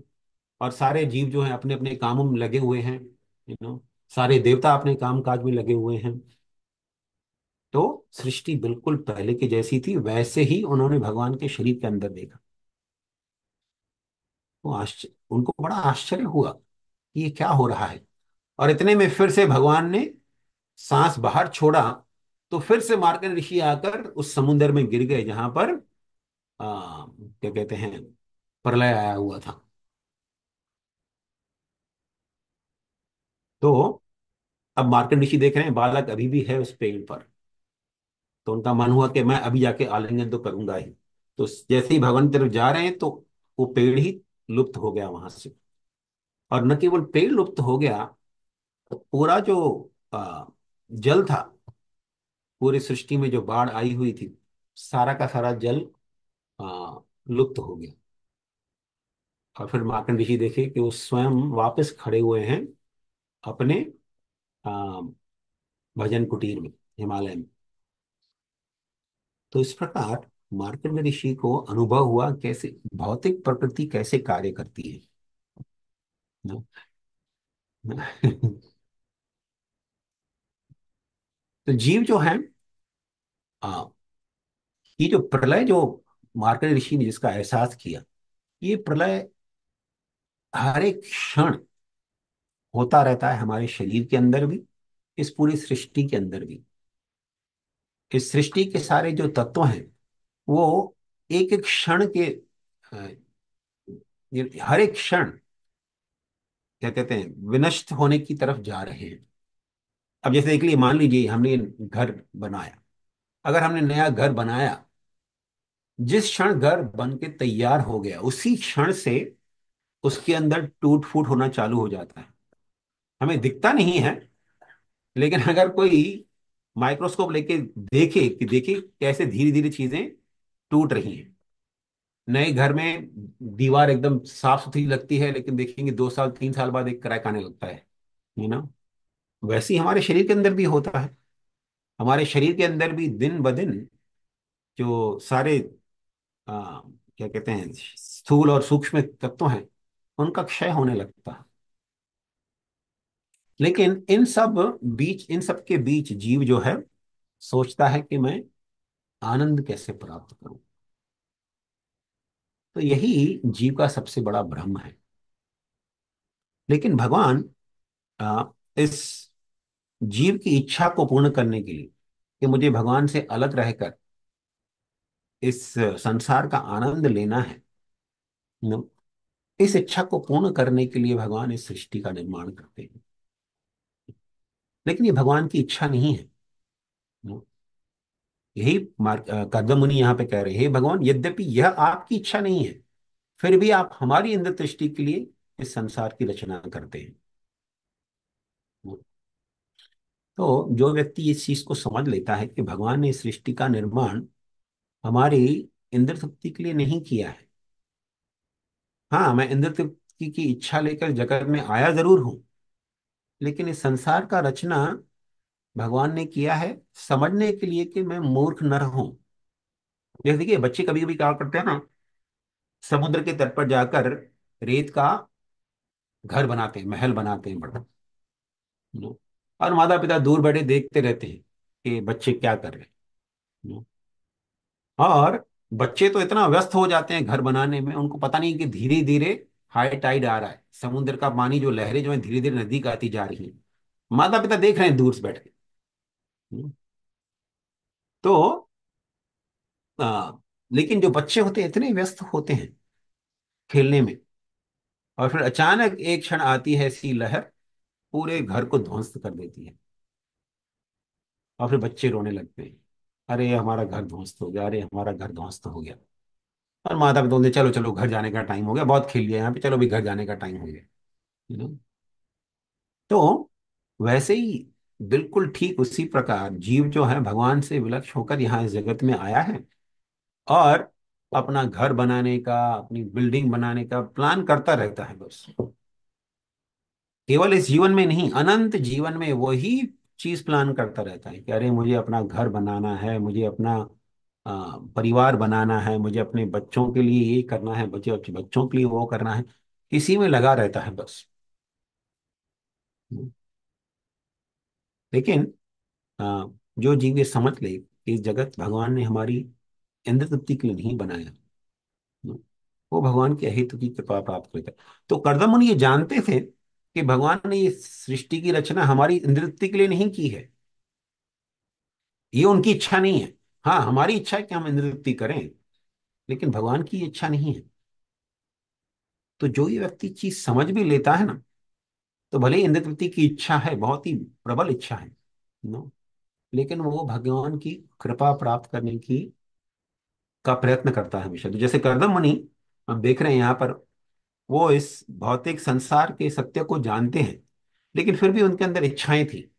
Speaker 1: और सारे जीव जो हैं अपने अपने कामों में लगे हुए हैं। सारे देवता अपने काम काज में लगे हुए हैं। तो सृष्टि बिल्कुल पहले की जैसी थी, वैसे ही उन्होंने भगवान के शरीर के अंदर देखा। वो आश्चर्य, उनको बड़ा आश्चर्य हुआ कि ये क्या हो रहा है। और इतने में फिर से भगवान ने सांस बाहर छोड़ा, तो फिर से मार्कंड ऋषि आकर उस समुद्र में गिर गए जहां पर क्या कहते हैं, प्रलय आया हुआ था। तो अब मार्कंड ऋषि देख रहे हैं बालक अभी भी है उस पेड़ पर। तो उनका मन हुआ कि मैं अभी जाके आलिंगन तो करूंगा ही। तो जैसे ही भगवान की तरफ जा रहे हैं, तो वो पेड़ ही लुप्त हो गया वहां से। और न केवल पेड़ लुप्त हो गया, पूरा जो आ, जल था, पूरी सृष्टि में जो बाढ़ आई हुई थी, सारा का सारा जल लुप्त हो गया। और फिर मार्कंड ऋषि देखे कि वो स्वयं वापस खड़े हुए हैं अपने आ, भजन कुटीर में, हिमालय में। तो इस प्रकार मार्कंड ऋषि को अनुभव हुआ कैसे भौतिक प्रकृति कैसे कार्य करती है ना? तो जीव जो है, आ, ये जो प्रलय जो मार्कंड ऋषि ने जिसका एहसास किया, ये प्रलय हर एक क्षण होता रहता है हमारे शरीर के अंदर भी, इस पूरी सृष्टि के अंदर भी। इस सृष्टि के सारे जो तत्व हैं, वो एक एक क्षण के अ, हर एक क्षण क्या कहते हैं, विनष्ट होने की तरफ जा रहे हैं। अब जैसे एक लिए मान लीजिए हमने घर बनाया। अगर हमने नया घर बनाया, जिस क्षण घर बन के तैयार हो गया, उसी क्षण से उसके अंदर टूट फूट होना चालू हो जाता है। हमें दिखता नहीं है, लेकिन अगर कोई माइक्रोस्कोप लेके देखे कि देखिए कैसे धीरे धीरे चीजें टूट रही हैं। नए घर में दीवार एकदम साफ सुथरी लगती है, लेकिन देखेंगे 2 साल 3 साल बाद एक क्रैक आने लगता है। यू नो वैसे ही हमारे शरीर के अंदर भी होता है। हमारे शरीर के अंदर भी दिन ब दिन जो सारे क्या कहते हैं, स्थूल और सूक्ष्म तत्व हैं, उनका क्षय होने लगता है। लेकिन इन सब के बीच जीव जो है सोचता है कि मैं आनंद कैसे प्राप्त करूं। तो यही जीव का सबसे बड़ा भ्रम है। लेकिन भगवान आ, इस जीव की इच्छा को पूर्ण करने के लिए, कि मुझे भगवान से अलग रहकर इस संसार का आनंद लेना है, न, इस इच्छा को पूर्ण करने के लिए भगवान इस सृष्टि का निर्माण करते हैं। लेकिन ये भगवान की इच्छा नहीं है। न, यही कदम मुनि यहाँ पे कह रहे हैं, हे भगवान, यद्यपि यह आपकी इच्छा नहीं है, फिर भी आप हमारी इंद्र दृष्टि के लिए इस संसार की रचना करते हैं। तो जो व्यक्ति इस चीज को समझ लेता है कि भगवान ने इस सृष्टि का निर्माण हमारी इंद्र तृप्ति के लिए नहीं किया है। हाँ, मैं इंद्र तृप्ति की इच्छा लेकर जगत में आया जरूर हूं, लेकिन इस संसार का रचना भगवान ने किया है समझने के लिए कि मैं मूर्ख नर हूं। जैसे देखिए, बच्चे कभी कभी क्या करते हैं ना, समुद्र के तट पर जाकर रेत का घर बनाते हैं, महल बनाते हैं बड़ा। नो। और माता पिता दूर बैठे देखते रहते हैं कि बच्चे क्या कर रहे हैं। नो। और बच्चे तो इतना व्यस्त हो जाते हैं घर बनाने में, उनको पता नहीं कि धीरे धीरे हाई टाइड आ रहा है, समुद्र का पानी, जो लहरें जो है धीरे धीरे नदी का आती जा रही हैं। माता पिता देख रहे हैं दूर से बैठ के। नो। तो आ, लेकिन जो बच्चे होते हैं इतने व्यस्त होते हैं खेलने में, और फिर अचानक एक क्षण आती है ऐसी लहर, पूरे घर को ध्वस्त कर देती है। और फिर बच्चे रोने लगते हैं, अरे हमारा घर ध्वस्त हो गया, अरे हमारा घर ध्वस्त हो गया। और माता पिता बोलते चलो चलो घर जाने का टाइम हो गया, बहुत खेल लिया यहाँ पे, चलो भी घर जाने का टाइम हो गया। You know. तो वैसे ही बिल्कुल ठीक उसी प्रकार जीव जो है भगवान से विलक्ष होकर यहाँ इस जगत में आया है, और अपना घर बनाने का, अपनी बिल्डिंग बनाने का प्लान करता रहता है बस। केवल इस जीवन में नहीं, अनंत जीवन में वही चीज प्लान करता रहता है कि अरे मुझे अपना घर बनाना है, मुझे अपना परिवार बनाना है, मुझे अपने बच्चों के लिए ये करना है, बच्चे बच्चों के लिए वो करना है। इसी में लगा रहता है बस। लेकिन आ, जो जीव ये समझ ले कि इस जगत भगवान ने हमारी इंद्र तृप्ति के लिए नहीं बनाया, वो भगवान के अहित की कृपा प्राप्त करता है। तो कर्दम मुनि ये जानते थे कि भगवान ने ये सृष्टि की रचना हमारी इंद्र तृप्ति के लिए नहीं की है, ये उनकी इच्छा नहीं है। हाँ, हमारी इच्छा है कि हम इंद्र तृप्ति करें, लेकिन भगवान की इच्छा नहीं है। तो जो ये व्यक्ति चीज समझ भी लेता है ना, तो भले ही इंद्र तृप्ति की इच्छा है, बहुत ही प्रबल इच्छा है, नो, लेकिन वो भगवान की कृपा प्राप्त करने की का प्रयत्न करता है हमेशा। तो जैसे करदम मुनि हम देख रहे हैं यहाँ पर, वो इस भौतिक संसार के सत्य को जानते हैं, लेकिन फिर भी उनके अंदर इच्छाएं थी।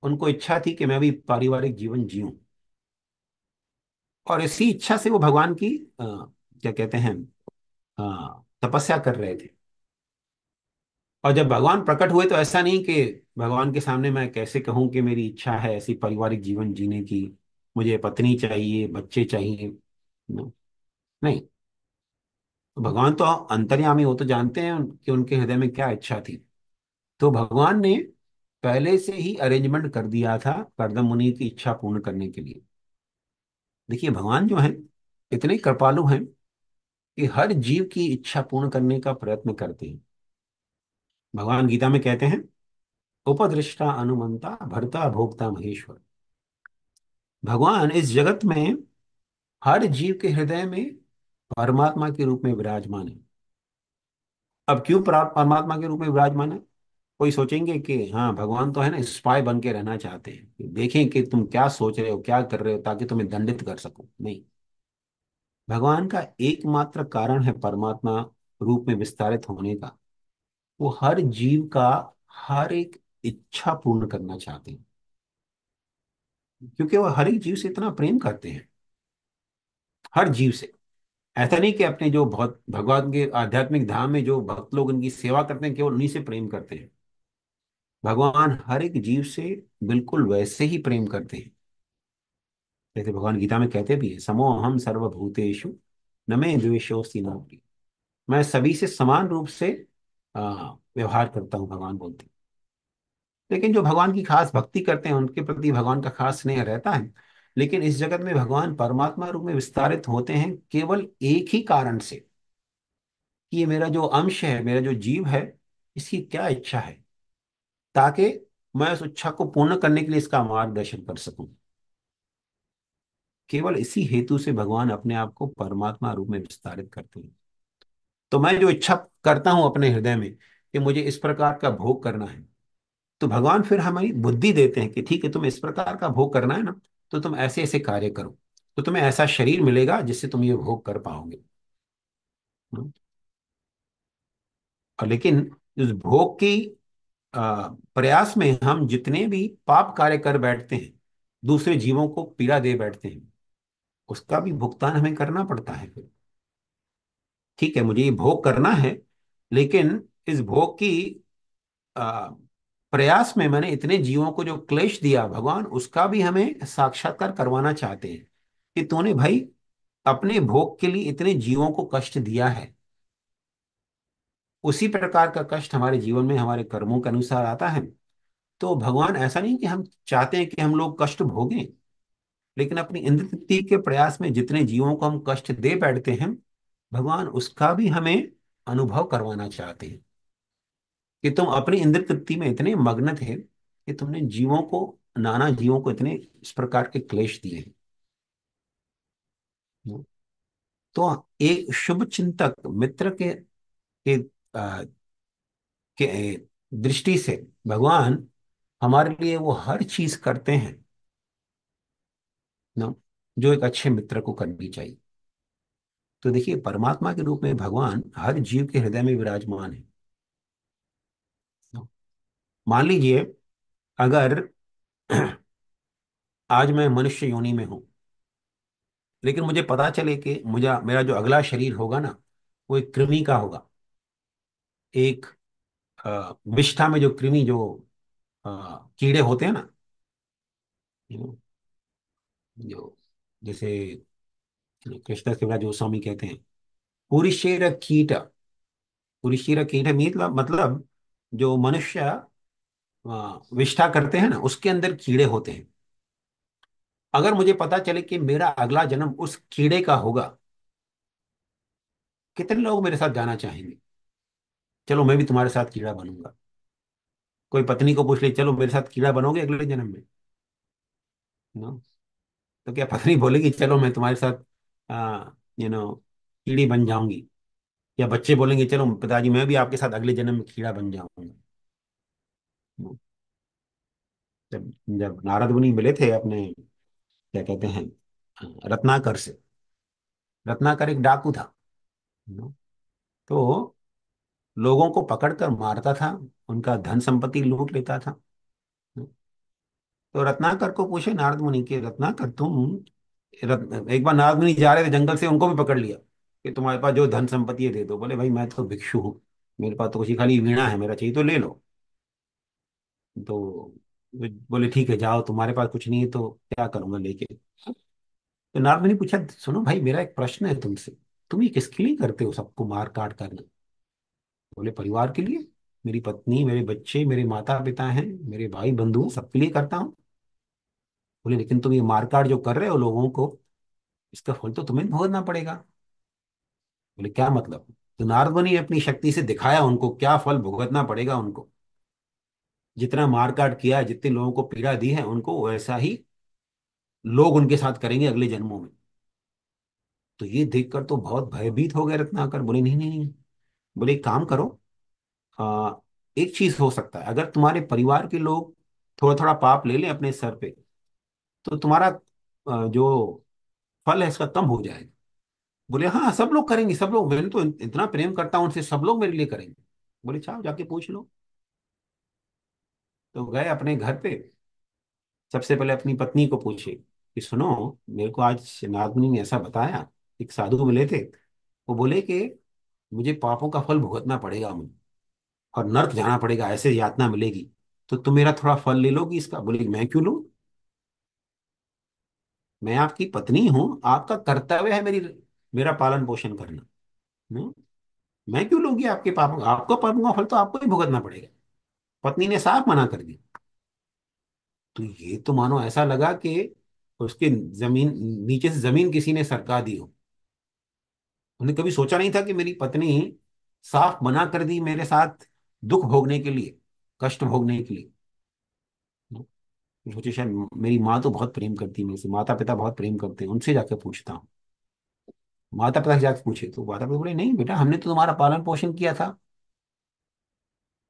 Speaker 1: उनको इच्छा थी कि मैं भी पारिवारिक जीवन जीऊं, और इसी इच्छा से वो भगवान की क्या कहते हैं, तपस्या कर रहे थे। और जब भगवान प्रकट हुए तो ऐसा नहीं कि भगवान के सामने मैं कैसे कहूं कि मेरी इच्छा है ऐसी पारिवारिक जीवन जीने की, मुझे पत्नी चाहिए, बच्चे चाहिए। नो, नहीं। तो भगवान तो अंतर्यामी, हो तो जानते हैं कि उनके हृदय में क्या इच्छा थी। तो भगवान ने पहले से ही अरेंजमेंट कर दिया था करदम मुनि की इच्छा पूर्ण करने के लिए। देखिए, भगवान जो है इतने कृपालु हैं कि हर जीव की इच्छा पूर्ण करने का प्रयत्न करते हैं। भगवान गीता में कहते हैं, उपदृष्टा अनुमंता भर्ता भोक्ता महेश्वर। भगवान इस जगत में हर जीव के हृदय में परमात्मा के रूप में विराजमान है। अब क्यों परमात्मा के रूप में विराजमान है? कोई सोचेंगे कि हाँ, भगवान तो है ना, स्पाई बन के रहना चाहते हैं कि देखें कि तुम क्या सोच रहे हो, क्या कर रहे हो, ताकि तुम्हें दंडित कर सको। नहीं, भगवान का एकमात्र कारण है परमात्मा रूप में विस्तारित होने का, वो हर जीव का हर एक इच्छा पूर्ण करना चाहते हैं, क्योंकि वो हर एक जीव से इतना प्रेम करते हैं, हर जीव से। ऐसा नहीं कि अपने जो बहुत भगवान के आध्यात्मिक धाम में जो भक्त लोग उनकी सेवा करते हैं केवल उन्हीं से प्रेम करते हैं। भगवान हर एक जीव से बिल्कुल वैसे ही प्रेम करते हैं जैसे भगवान गीता में कहते भी है, समोहम सर्वभूतेषु न मे द्वेषोऽस्ति न प्रिय। मैं सभी से समान रूप से व्यवहार करता हूँ, भगवान बोलते हैं। लेकिन जो भगवान की खास भक्ति करते हैं उनके प्रति भगवान का खास स्नेह रहता है। लेकिन इस जगत में भगवान परमात्मा रूप में विस्तारित होते हैं केवल एक ही कारण से, कि ये मेरा जो अंश है, मेरा जो जीव है, इसकी क्या इच्छा है, ताकि मैं उस इच्छा को पूर्ण करने के लिए इसका मार्गदर्शन कर सकूं। केवल इसी हेतु से भगवान अपने आप को परमात्मा रूप में विस्तारित करते हैं। तो मैं जो इच्छा करता हूं अपने हृदय में कि मुझे इस प्रकार का भोग करना है, तो भगवान फिर हमारी बुद्धि देते हैं कि ठीक है, तुम्हें इस प्रकार का भोग करना है ना, तो तुम ऐसे ऐसे कार्य करो, तो तुम्हें ऐसा शरीर मिलेगा जिससे तुम ये भोग कर पाओगे। हम्म। और लेकिन इस भोग की प्रयास में हम जितने भी पाप कार्य कर बैठते हैं, दूसरे जीवों को पीड़ा दे बैठते हैं, उसका भी भुगतान हमें करना पड़ता है फिर। ठीक है, मुझे ये भोग करना है, लेकिन इस भोग की आ, प्रयास में मैंने इतने जीवों को जो क्लेश दिया, भगवान उसका भी हमें साक्षात्कार करवाना चाहते हैं कि तूने भाई अपने भोग के लिए इतने जीवों को कष्ट दिया है। उसी प्रकार का कष्ट हमारे जीवन में हमारे कर्मों के अनुसार आता है। तो भगवान ऐसा नहीं कि हम चाहते हैं कि हम लोग कष्ट भोगें, लेकिन अपनी इंद्र तृप्ति के प्रयास में जितने जीवों को हम कष्ट दे बैठते हैं, भगवान उसका भी हमें अनुभव करवाना चाहते हैं कि तुम अपनी इंद्र तृप्ति में इतने मग्न थे कि तुमने जीवों को, नाना जीवों को इतने इस प्रकार के क्लेश दिए हैं। तो एक शुभ चिंतक मित्र के, आ, के दृष्टि से भगवान हमारे लिए वो हर चीज करते हैं ना, जो एक अच्छे मित्र को करनी चाहिए। तो देखिए, परमात्मा के रूप में भगवान हर जीव के हृदय में विराजमान है ना। मान लीजिए, अगर आज मैं मनुष्य योनि में हूं, लेकिन मुझे पता चले कि मुझे मेरा जो अगला शरीर होगा ना, वो एक कृमि का होगा। एक विष्ठा में जो कृमि, जो अ, कीड़े होते हैं ना, you know, जो जैसे कृष्ण शिवराज गोस्वामी कहते हैं, पुरुषेर कीट, पुरुषेर कीट मतलब जो मनुष्य विष्ठा करते हैं ना, उसके अंदर कीड़े होते हैं। अगर मुझे पता चले कि मेरा अगला जन्म उस कीड़े का होगा, कितने लोग मेरे साथ जाना चाहेंगे? चलो मैं भी तुम्हारे साथ कीड़ा बनूंगा। कोई पत्नी को पूछ ले, चलो मेरे साथ कीड़ा बनोगे अगले जन्म में? नो। तो क्या पत्नी बोलेगी चलो मैं तुम्हारे साथ कीड़ी बन जाऊंगी? या बच्चे बोलेंगे चलो पिताजी मैं भी आपके साथ अगले जन्म में कीड़ा बन जाऊंगा? No? जब जब नारद मुनि मिले थे अपने, क्या कहते हैं, रत्नाकर से। रत्नाकर एक डाकू था। No? तो लोगों को पकड़कर मारता था, उनका धन संपत्ति लूट लेता था। No? तो रत्नाकर को पूछे नारद मुनि के, रत्नाकर तुम, एक बार नारद मुनि जा रहे थे जंगल से, उनको भी पकड़ लिया कि तुम्हारे पास जो धन संपत्ति है दे दो। बोले भाई मैं तो भिक्षु हूँ, मेरे पास तो कुछ ही, खाली वीणा है, मेरा चाहिए तो ले लो। तो बोले ठीक है जाओ, तुम्हारे पास कुछ नहीं है तो क्या करूंगा लेके। तो नारद मुनि पूछा, सुनो भाई मेरा एक प्रश्न है तुमसे, तुम ये किसके लिए करते हो सबको मार काट करना? बोले परिवार के लिए, मेरी पत्नी, मेरे बच्चे, मेरे माता पिता हैं, मेरे भाई बंधु, सबके लिए करता हूँ। बोले लेकिन तुम ये मारकाट जो कर रहे हो लोगों को, इसका फल तो तुम्हें भुगतना पड़ेगा। बोले क्या मतलब? तो नारद मुनि ने अपनी शक्ति से दिखाया उनको क्या फल भुगतना पड़ेगा उनको। जितना मारकाट किया है, जितने लोगों को पीड़ा दी है, उनको वैसा ही लोग उनके साथ करेंगे अगले जन्मों में। तो ये देखकर तो बहुत भयभीत हो गए रत्नाकर। बोले नहीं नहीं नहीं। बोले एक काम करो, आ, एक चीज हो सकता है, अगर तुम्हारे परिवार के लोग थोड़ा थोड़ा पाप ले लें अपने सर पे, तो तुम्हारा जो फल है इसका कम हो जाएगा। बोले हाँ सब लोग करेंगे, सब लोग, मैंने तो इतना प्रेम करता हूं उनसे, सब लोग मेरे लिए करेंगे। बोले चाहो जाके पूछ लो। तो गए अपने घर पे, सबसे पहले अपनी पत्नी को पूछे कि सुनो, मेरे को आज नारद मुनि ने ऐसा बताया, एक साधु मिले थे, वो बोले कि मुझे पापों का फल भुगतना पड़ेगा मुझे, और नर्क जाना पड़ेगा, ऐसे यातना मिलेगी। तो तुम मेरा थोड़ा फल ले लोगी इसका? बोले मैं क्यों लूं? मैं आपकी पत्नी हूं, आपका कर्तव्य है मेरी मेरा पालन पोषण करना। हम्म? मैं क्यों लूंगी आपके पापों आपको पापों का फल तो आपको ही भुगतना पड़ेगा। पत्नी ने साफ मना कर दिया। तो ये तो मानो ऐसा लगा कि उसके जमीन नीचे से जमीन किसी ने सरका दी हो। उन्हें कभी सोचा नहीं था कि मेरी पत्नी साफ मना कर दी मेरे साथ दुख भोगने के लिए, कष्ट भोगने के लिए। सोचे शायद मेरी माँ तो बहुत प्रेम करती है मेरे से, माता पिता बहुत प्रेम करते हैं, उनसे जाके पूछता हूँ। माता पिता से जाके पूछे तो माता पिता बोले नहीं बेटा, हमने तो तुम्हारा पालन पोषण किया था,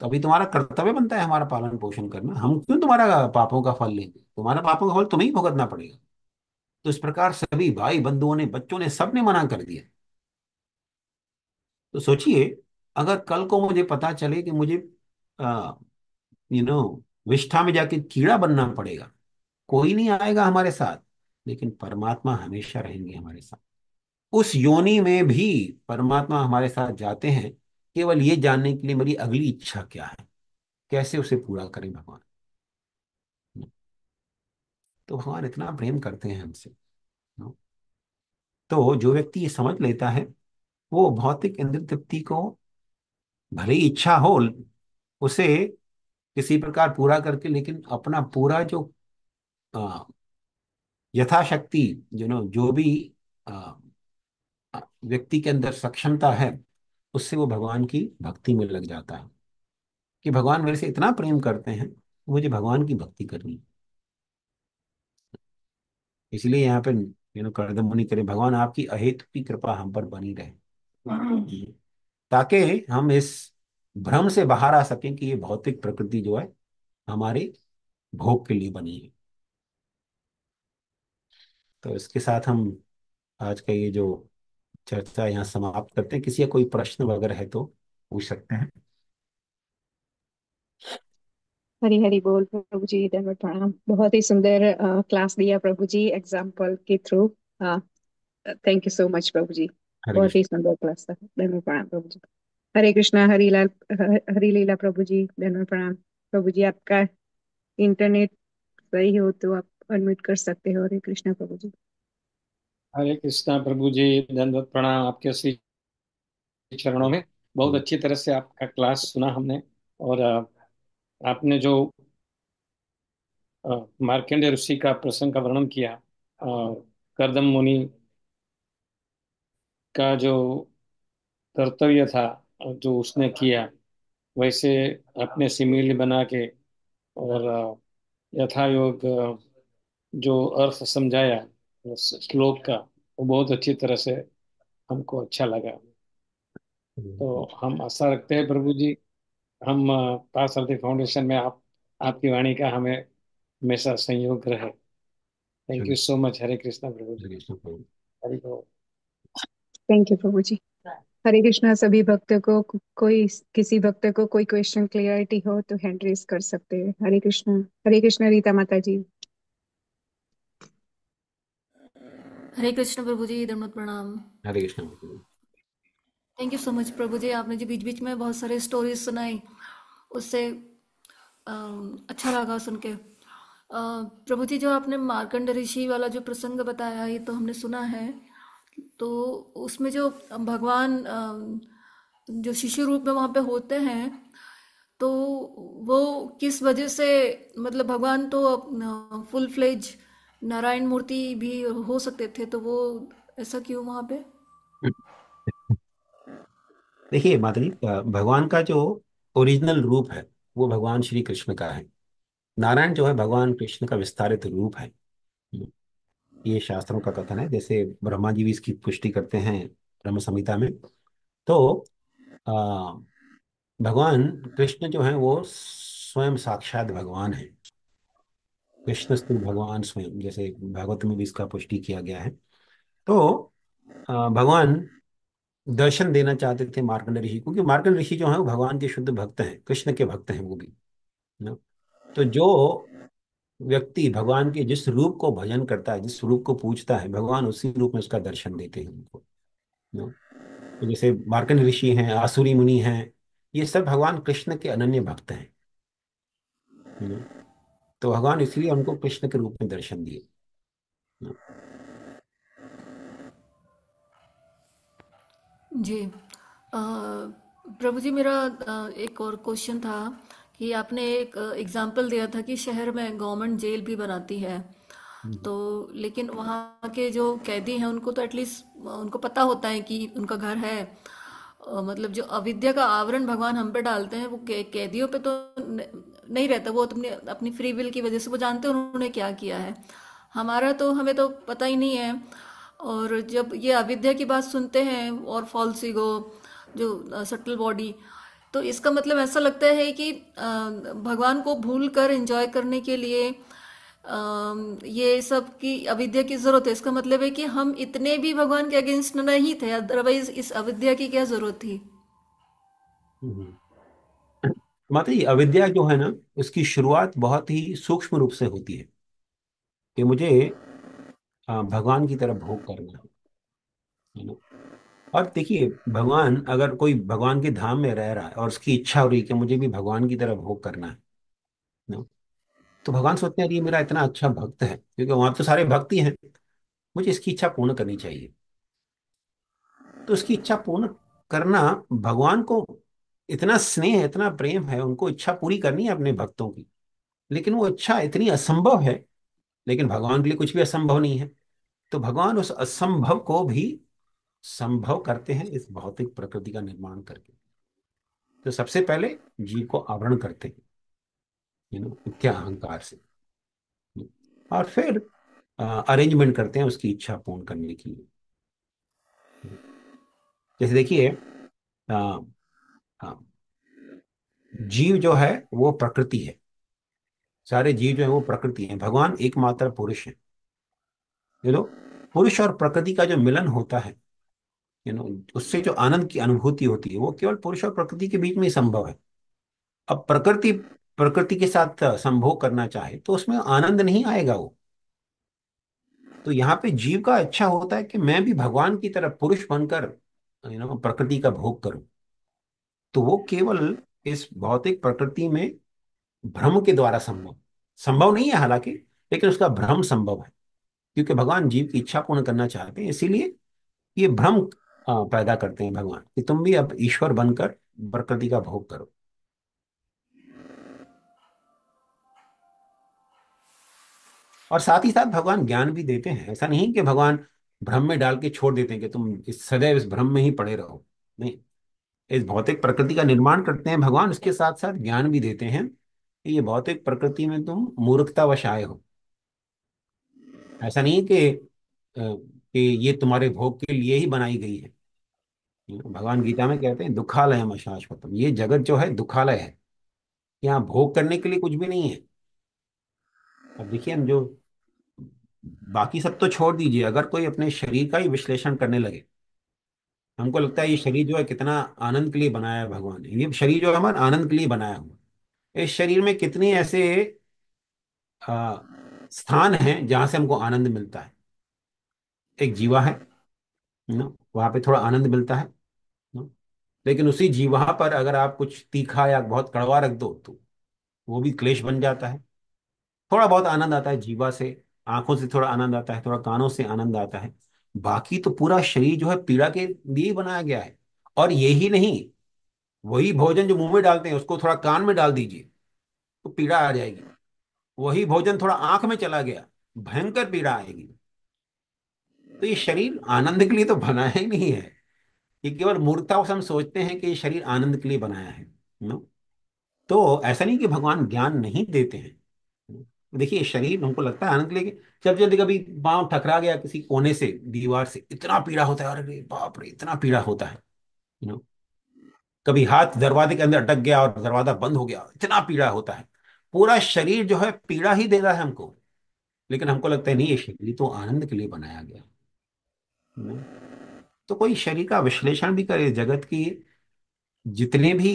Speaker 1: तो अभी तुम्हारा कर्तव्य बनता है हमारा पालन पोषण करना, हम क्यों तुम्हारा पापों का फल लेंगे, तुम्हारा पापों का फल तुम्हें ही भुगतना पड़ेगा। तो इस प्रकार सभी भाई बंधुओं ने, बच्चों ने, सबने मना कर दिया। तो सोचिए, अगर कल को मुझे पता चले कि मुझे आ, विष्ठा में जाके कीड़ा बनना पड़ेगा, कोई नहीं आएगा हमारे साथ, लेकिन परमात्मा हमेशा रहेंगे हमारे साथ। उस योनि में भी परमात्मा हमारे साथ जाते हैं, केवल ये जानने के लिए मेरी अगली इच्छा क्या है, कैसे उसे पूरा करें भगवान। तो भगवान इतना प्रेम करते हैं हमसे। तो जो व्यक्ति ये समझ लेता है, वो भौतिक इंद्रिय तृप्ति को भले ही इच्छा हो उसे किसी प्रकार पूरा करके, लेकिन अपना पूरा जो अ, यथाशक्ति जो भी अ, व्यक्ति के अंदर सक्षमता है, उससे वो भगवान की भक्ति में लग जाता है कि भगवान मेरे से इतना प्रेम करते हैं, मुझे भगवान की भक्ति करनी है। इसलिए यहाँ पे करदम मुनि करे, भगवान आपकी अहेतु की कृपा हम पर बनी रहे, ताकि हम इस भ्रम से बाहर आ सकें कि ये भौतिक प्रकृति जो है हमारे भोग के लिए बनी है। तो इसके साथ हम आज का ये जो चर्चा यहाँ समाप्त करते हैं। किसी का कोई प्रश्न वगैरह है तो पूछ सकते हैं।
Speaker 3: हरी हरी बोल प्रभु जी, दंडवत प्रणाम। बहुत ही सुंदर क्लास दिया प्रभु जी, एग्जाम्पल के through. Thank you so much प्रभु जी।
Speaker 1: हरे
Speaker 3: बहुत ही
Speaker 1: कृष्ण।
Speaker 3: सुंदर क्लास था, दंडवत प्रणाम प्रभु जी। हरे कृष्णा, हरी लाल, हरी लीला प्रभु जी, दंडवत प्रणाम। प्रभु जी आपका इंटरनेट सही हो तो आप अनम्यूट कर सकते हो। हरे कृष्णा प्रभु जी।
Speaker 2: हरे कृष्णा प्रभु जी, दंडवत प्रणाम आपके श्री चरणों में। बहुत अच्छी तरह से आपका क्लास सुना हमने। और आपने जो मार्कंडेय ऋषि का प्रसंग का वर्णन किया, कर्दम मुनि का जो कर्तव्य था, जो उसने किया, वैसे अपने सिमिली बना के और यथा योग जो अर्थ समझाया उस श्लोक का, वो बहुत अच्छी तरह से हमको अच्छा लगा। तो हम आशा रखते हैं प्रभु जी, हम पार्थ फाउंडेशन में आपकी वाणी का हमें हमेशा संयोग रहे। थैंक यू
Speaker 1: चलिए,
Speaker 2: सो मच। हरे कृष्णा प्रभु जी।
Speaker 1: हरे कृष्ण प्रभु।
Speaker 2: हरि बोल।
Speaker 3: थैंक यू प्रभु जी। हरे कृष्णा। सभी भक्तों को कोई किसी भक्त को कोई क्वेश्चन क्लियरिटी हो तो हैंड रेज कर सकते हैं। हरे कृष्णा। हरे कृष्णा रीता माता जी।
Speaker 4: हरे कृष्ण प्रभु जी, दंडवत प्रणाम।
Speaker 1: हरे कृष्ण प्रभु।
Speaker 4: थैंक यू सो मच प्रभु जी, आपने जो बीच बीच में बहुत सारे स्टोरीज सुनाई, उससे अच्छा लगा सुन के। प्रभु जी, जो आपने मार्कंड ऋषि वाला जो प्रसंग बताया, ये तो हमने सुना है। तो उसमें जो भगवान जो शिशु रूप में वहाँ पे होते हैं, तो वो किस वजह से, मतलब भगवान तो फुल फ्लेज नारायण मूर्ति भी हो सकते थे, तो वो ऐसा क्यों वहाँ पे?
Speaker 1: देखिए माता जी, भगवान का जो ओरिजिनल रूप है वो भगवान श्री कृष्ण का है। नारायण जो है भगवान कृष्ण का विस्तारित रूप है। ये शास्त्रों का कथन है, जैसे ब्रह्मा जी भी इसकी पुष्टि करते हैं ब्रह्म संहिता में। तो आ, भगवान कृष्ण जो है वो स्वयं साक्षात भगवान है। कृष्ण स्थूल भगवान स्वयं, जैसे भागवत में भी इसका पुष्टि किया गया है। तो भगवान दर्शन देना चाहते थे मार्कंड ऋषि को, क्योंकि मार्कंड ऋषि जो है वो भगवान के शुद्ध भक्त हैं, कृष्ण के भक्त हैं वो भी ना। तो जो व्यक्ति भगवान के जिस रूप को भजन करता है, जिस रूप को पूजता है, भगवान उसी रूप में उसका दर्शन देते हैं उनको ना। तो जैसे मार्कंड ऋषि हैं, आसुरी मुनि हैं, ये सब भगवान कृष्ण के अनन्य भक्त हैं ना। तो भगवान इसलिए उनको कृष्ण के रूप में दर्शन दिए ना।
Speaker 4: जी। प्रभु जी, मेरा एक और क्वेश्चन था कि आपने एक एग्जाम्पल दिया था कि शहर में गवर्नमेंट जेल भी बनाती है,
Speaker 1: हम्म,
Speaker 4: तो लेकिन वहाँ के जो कैदी हैं उनको तो एटलीस्ट उनको पता होता है कि उनका घर है। मतलब जो अविद्या का आवरण भगवान हम पे डालते हैं वो कैदियों पे तो नहीं रहता। वो तो अपनी अपनी फ्री विल की वजह से वो जानते हैं उन्होंने क्या किया है। हमारा तो हमें तो पता ही नहीं है। और जब ये अविद्या की बात सुनते हैं और फॉल्स ईगो, जो सटल बॉडी, तो इसका मतलब ऐसा लगता है कि भगवान को भूल कर एंजॉय करने के लिए ये सब की अविद्या की जरूरत है। इसका मतलब है कि हम इतने भी भगवान के अगेंस्ट नहीं थे, अदरवाइज इस अविद्या की क्या जरूरत थी।
Speaker 1: हम्म। माता जी, अविद्या जो है ना, उसकी शुरुआत बहुत ही सूक्ष्म रूप से होती है कि मुझे भगवान की तरफ भोग करना है ना। और देखिए, भगवान, अगर कोई भगवान के धाम में रह रहा है और उसकी इच्छा हो रही है कि मुझे भी भगवान की तरफ भोग करना है ना, तो भगवान सोचते हैं, ये मेरा इतना अच्छा भक्त है, क्योंकि वहां तो सारे भक्त ही हैं, मुझे इसकी इच्छा पूर्ण करनी चाहिए। तो उसकी इच्छा पूर्ण करना, भगवान को इतना स्नेह, इतना प्रेम है, उनको इच्छा पूरी करनी है अपने भक्तों की, लेकिन वो इच्छा इतनी असंभव है। लेकिन भगवान के लिए कुछ भी असंभव नहीं है। तो भगवान उस असंभव को भी संभव करते हैं इस भौतिक प्रकृति का निर्माण करके। तो सबसे पहले जीव को आवरण करते हैं, मिथ्या अहंकार से। और फिर अरेंजमेंट करते हैं उसकी इच्छा पूर्ण करने के लिए। जैसे देखिए, अ, अ, जीव जो है वो प्रकृति है। सारे जीव जो है वो प्रकृति है, भगवान एकमात्र पुरुष है। पुरुष और प्रकृति का जो मिलन होता है, उससे जो आनंद की अनुभूति होती है, वो केवल पुरुष और प्रकृति के बीच में ही संभव है। अब प्रकृति प्रकृति के साथ संभोग करना चाहे तो उसमें आनंद नहीं आएगा वो। तो यहाँ पे जीव का इच्छा होता है कि मैं भी भगवान की तरह पुरुष बनकर प्रकृति का भोग करूं। तो वो केवल इस भौतिक प्रकृति में भ्रम के द्वारा संभव संभव नहीं है हालांकि, लेकिन उसका भ्रम संभव है, क्योंकि भगवान जीव की इच्छा पूर्ण करना चाहते हैं। इसीलिए ये भ्रम पैदा करते हैं भगवान कि तुम भी अब ईश्वर बनकर प्रकृति का भोग करो। और साथ ही साथ भगवान ज्ञान भी देते हैं। ऐसा नहीं कि भगवान भ्रम में डाल के छोड़ देते हैं कि तुम इस सदैव इस भ्रम में ही पड़े रहो। नहीं, इस भौतिक प्रकृति का निर्माण करते हैं भगवान, उसके साथ साथ ज्ञान भी देते हैं कि ये भौतिक प्रकृति में तुम मूर्खतावश आए हो। ऐसा नहीं कि ये तुम्हारे भोग के लिए ही बनाई गई है। भगवान गीता में कहते हैं दुखालयम अशाश्वतम, ये जगत जो है दुखालय है, यहाँ भोग करने के लिए कुछ भी नहीं है। अब देखिए, हम जो बाकी सब तो छोड़ दीजिए, अगर कोई अपने शरीर का ही विश्लेषण करने लगे, हमको लगता है ये शरीर जो है कितना आनंद के लिए बनाया है भगवान ने, ये शरीर जो है हमारे आनंद के लिए बनाया हुआ है। इस शरीर में कितने ऐसे आ, स्थान हैं जहां से हमको आनंद मिलता है। एक जीवा है ना, वहां पे थोड़ा आनंद मिलता है ना। लेकिन उसी जीवा पर अगर आप कुछ तीखा या बहुत कड़वा रख दो तो वो भी क्लेश बन जाता है। थोड़ा बहुत आनंद आता है जीवा से, आंखों से थोड़ा आनंद आता है, थोड़ा कानों से आनंद आता है। बाकी तो पूरा शरीर जो है पीड़ा के लिए ही बनाया गया है। और यही नहीं, वही भोजन जो मुंह में डालते हैं उसको थोड़ा कान में डाल दीजिए तो पीड़ा आ जाएगी। वही भोजन थोड़ा आंख में चला गया, भयंकर पीड़ा आएगी। तो ये शरीर आनंद के लिए तो बनाया ही नहीं है। ये केवल मूर्खता से हम सोचते हैं कि ये शरीर आनंद के लिए बनाया है। नो, तो ऐसा नहीं कि भगवान ज्ञान नहीं देते हैं। देखिए, शरीर हमको लगता है आनंद के लिए, जब जल्दी कभी पाँव टकरा गया किसी कोने से, दीवार से, इतना पीड़ा होता है, अरे बाप रे, इतना पीड़ा होता है। यू नो कभी हाथ दरवाजे के अंदर अटक गया और दरवाजा बंद हो गया, इतना पीड़ा होता है। पूरा शरीर जो है पीड़ा ही दे रहा है हमको। लेकिन हमको लगता है नहीं, ये शरीर तो आनंद के लिए बनाया गया। नो? तो कोई शरीर का विश्लेषण भी करे, जगत की जितने भी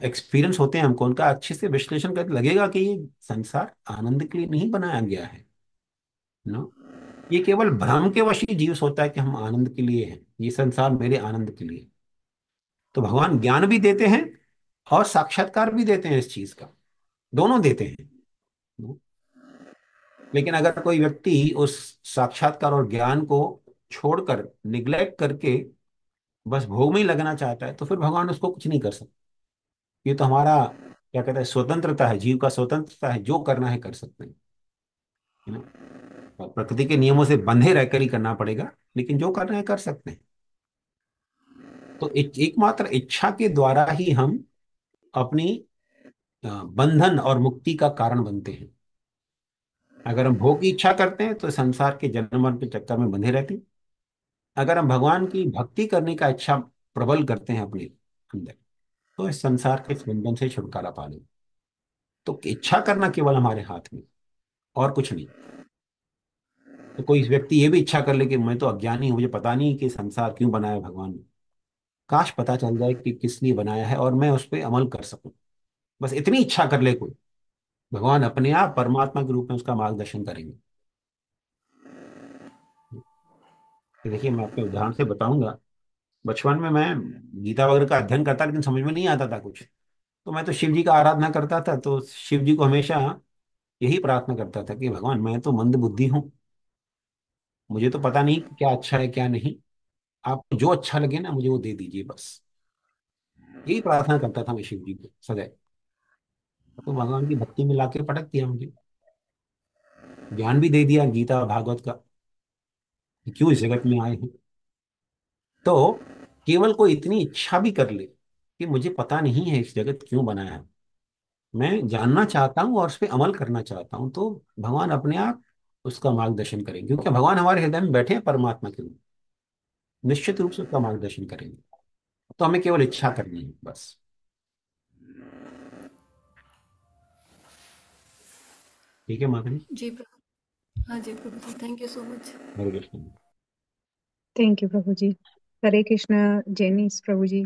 Speaker 1: एक्सपीरियंस होते हैं हमको उनका अच्छे से विश्लेषण करके लगेगा कि ये संसार आनंद के लिए नहीं बनाया गया है। नो, ये केवल भ्रम के वश ही जीव सोचता है कि हम आनंद के लिए हैं, ये संसार मेरे आनंद के लिए। तो भगवान ज्ञान भी देते हैं और साक्षात्कार भी देते हैं इस चीज का, दोनों देते हैं। लेकिन अगर कोई व्यक्ति उस साक्षात्कार और ज्ञान को छोड़कर, निग्लेक्ट करके बस भोग में ही लगना चाहता है, तो फिर भगवान उसको कुछ नहीं कर सकते। ये तो हमारा क्या कहते हैं, स्वतंत्रता है, जीव का स्वतंत्रता है, जो करना है कर सकते हैं, है ना। और प्रकृति के नियमों से बंधे रहकर ही करना पड़ेगा, लेकिन जो करना है कर सकते हैं। तो एकमात्र इच्छा के द्वारा ही हम अपनी बंधन और मुक्ति का कारण बनते हैं। अगर हम भोग की इच्छा करते हैं तो संसार के जन्म मरण के चक्कर में बंधे रहते हैं। अगर हम भगवान की भक्ति करने का इच्छा प्रबल करते हैं अपने अंदर, तो इस संसार के इस बंधन से छुटकारा पा लेंगे। तो इच्छा करना केवल हमारे हाथ में, और कुछ नहीं। तो कोई व्यक्ति ये भी इच्छा कर ले कि मैं तो अज्ञानी हूं, मुझे पता नहीं कि संसार क्यों बनाया भगवान ने, काश पता चल जाए कि किस लिए बनाया है और मैं उस पर अमल कर सकूं। बस इतनी इच्छा कर ले कोई, भगवान अपने आप परमात्मा के रूप में उसका मार्गदर्शन करेंगे। तो देखिए, मैं अपने उदाहरण से बताऊंगा। बचपन में मैं गीता वगैरह का अध्ययन करता, लेकिन समझ में नहीं आता था कुछ। तो मैं तो शिव जी का आराधना करता था, तो शिव जी को हमेशा यही प्रार्थना करता था कि भगवान, मैं तो मंद बुद्धि हूँ, मुझे तो पता नहीं कि क्या अच्छा है क्या नहीं, आपको जो अच्छा लगे ना मुझे वो दे दीजिए बस। यही प्रार्थना करता था मैं शिव जी को सदैव। तो भगवान की भक्ति में लाके पटक दिया मुझे, ज्ञान भी दे दिया गीता भागवत का, कि क्यों इस जगत में आए हैं। तो केवल कोई इतनी इच्छा भी कर ले कि मुझे पता नहीं है इस जगत क्यों बनाया है, मैं जानना चाहता हूँ और उस पर अमल करना चाहता हूँ, तो भगवान अपने आप उसका मार्गदर्शन करेंगे, क्योंकि भगवान हमारे हृदय में बैठे हैं परमात्मा के रूप में, निश्चित रूप से उसका मार्गदर्शन करेंगे। तो हमें केवल इच्छा करनी है बस। ठीक है माता जी।
Speaker 4: जी प्रभु। हाँ जी प्रभु जी, thank you so much.
Speaker 1: Hare Krishna.
Speaker 3: Thank you प्रभु जी। हरे कृष्णा जेनिस प्रभु जी।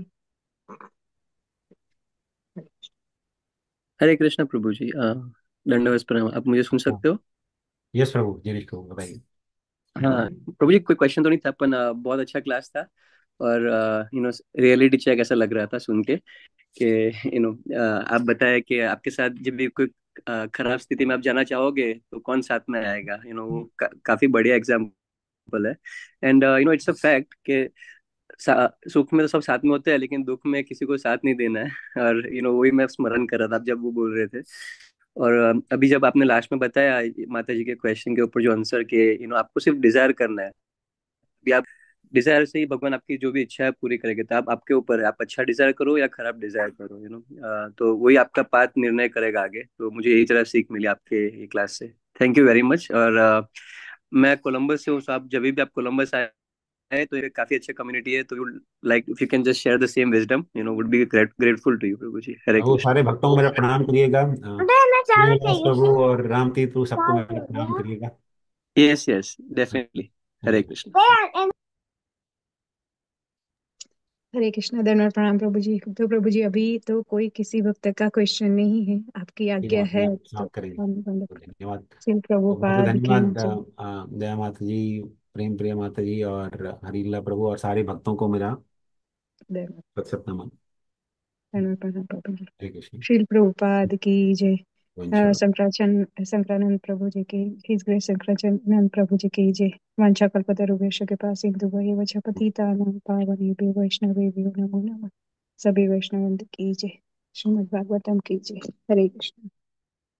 Speaker 5: हरे कृष्ण प्रभु जी। दंडवत प्रणाम। आप मुझे सुन
Speaker 1: हाँ,
Speaker 5: सकते हो?
Speaker 1: यस प्रभु, जय प्रभु, बताइए।
Speaker 5: हाँ प्रभु जी, कोई क्वेश्चन तो नहीं था, अपन बहुत अच्छा क्लास था। और रियलिटी चेक ऐसा लग रहा था सुन के कि आप बताए कि आपके साथ जब भी कोई खराब स्थिति में आप जाना चाहोगे तो कौन साथ में आएगा। वो काफी बढ़िया एग्जाम्पल है। एंड इट्स अ फैक्ट कि सुख में तो सब साथ में होते हैं, लेकिन दुख में किसी को साथ नहीं देना है। और वही मैं स्मरण कर रहा था आप जब वो बोल रहे थे। और अभी जब आपने लास्ट में बताया माता जी के क्वेश्चन के ऊपर जो आंसर के आपको सिर्फ डिजायर करना है, अभी आप डिजायर से ही भगवान आपकी जो भी इच्छा है पूरी करेंगे। तो आप आपके ऊपर है, आप अच्छा डिजायर करो या खराब डिजायर करो। तो वही आपका पाथ निर्णय करेगा आगे। तो मुझे यही तरह सीख मिली आपके ये क्लास से। Thank you very much. और मैं कोलंबस से हूँ, so आप जब भी आप कोलंबस आए है तो ये काफी अच्छा कम्युनिटी है। तो you like if you can just share the same wisdom, would be grateful to you प्रभु जी। हरे
Speaker 1: वो
Speaker 5: कृष्ण।
Speaker 1: सारे भक्तों को मेरा प्रणाम करिएगा, श्रीनिवास प्रभु और राम तीर्थ प्रभु, सबको मेरा प्रणाम करिएगा।
Speaker 5: Yes yes definitely.
Speaker 1: Hare
Speaker 5: Hare
Speaker 1: Krishna.
Speaker 5: Krishna.
Speaker 3: Hare Krishna धन्यवाद प्रणाम प्रभु जी। तो प्रभु जी अभी तो कोई किसी भक्त का क्वेश्चन नहीं है, आपकी
Speaker 1: ठीक है
Speaker 3: आज्ञा
Speaker 1: माता जी,
Speaker 3: है
Speaker 1: आप
Speaker 3: तो
Speaker 1: समाप्त करेंगे।
Speaker 3: हम बंद
Speaker 1: तो धन्यवाद।
Speaker 3: श्री
Speaker 1: तो बहुत बहुत
Speaker 3: प्रभुपाद की
Speaker 1: धन्यवाद
Speaker 3: जय।
Speaker 1: दया माता जी, प्रेम प्रिय माता जी और हरिला प्रभु और सारे भक्तों को मेरा
Speaker 3: धन्यवाद
Speaker 1: सत्सत नमन।
Speaker 3: धन्यवाद प्रणाम प्रभु जी।
Speaker 1: हरे कृष्ण।
Speaker 3: श्री प्रभुपाद की जय।
Speaker 1: वंशा।
Speaker 3: शंकरानंद प्रभु जी की, हिज ग्रेस शंकरानंद प्रभु जी की जय। वांछा कल्पतरुभ्यश्च कृपा सिंधु भयेव च पतितानां पावनेभ्यो वैष्णवेभ्यो नमो नमः। सभी वैष्णव की जय। श्रीमद् भागवतम की जय। हरे कृष्ण।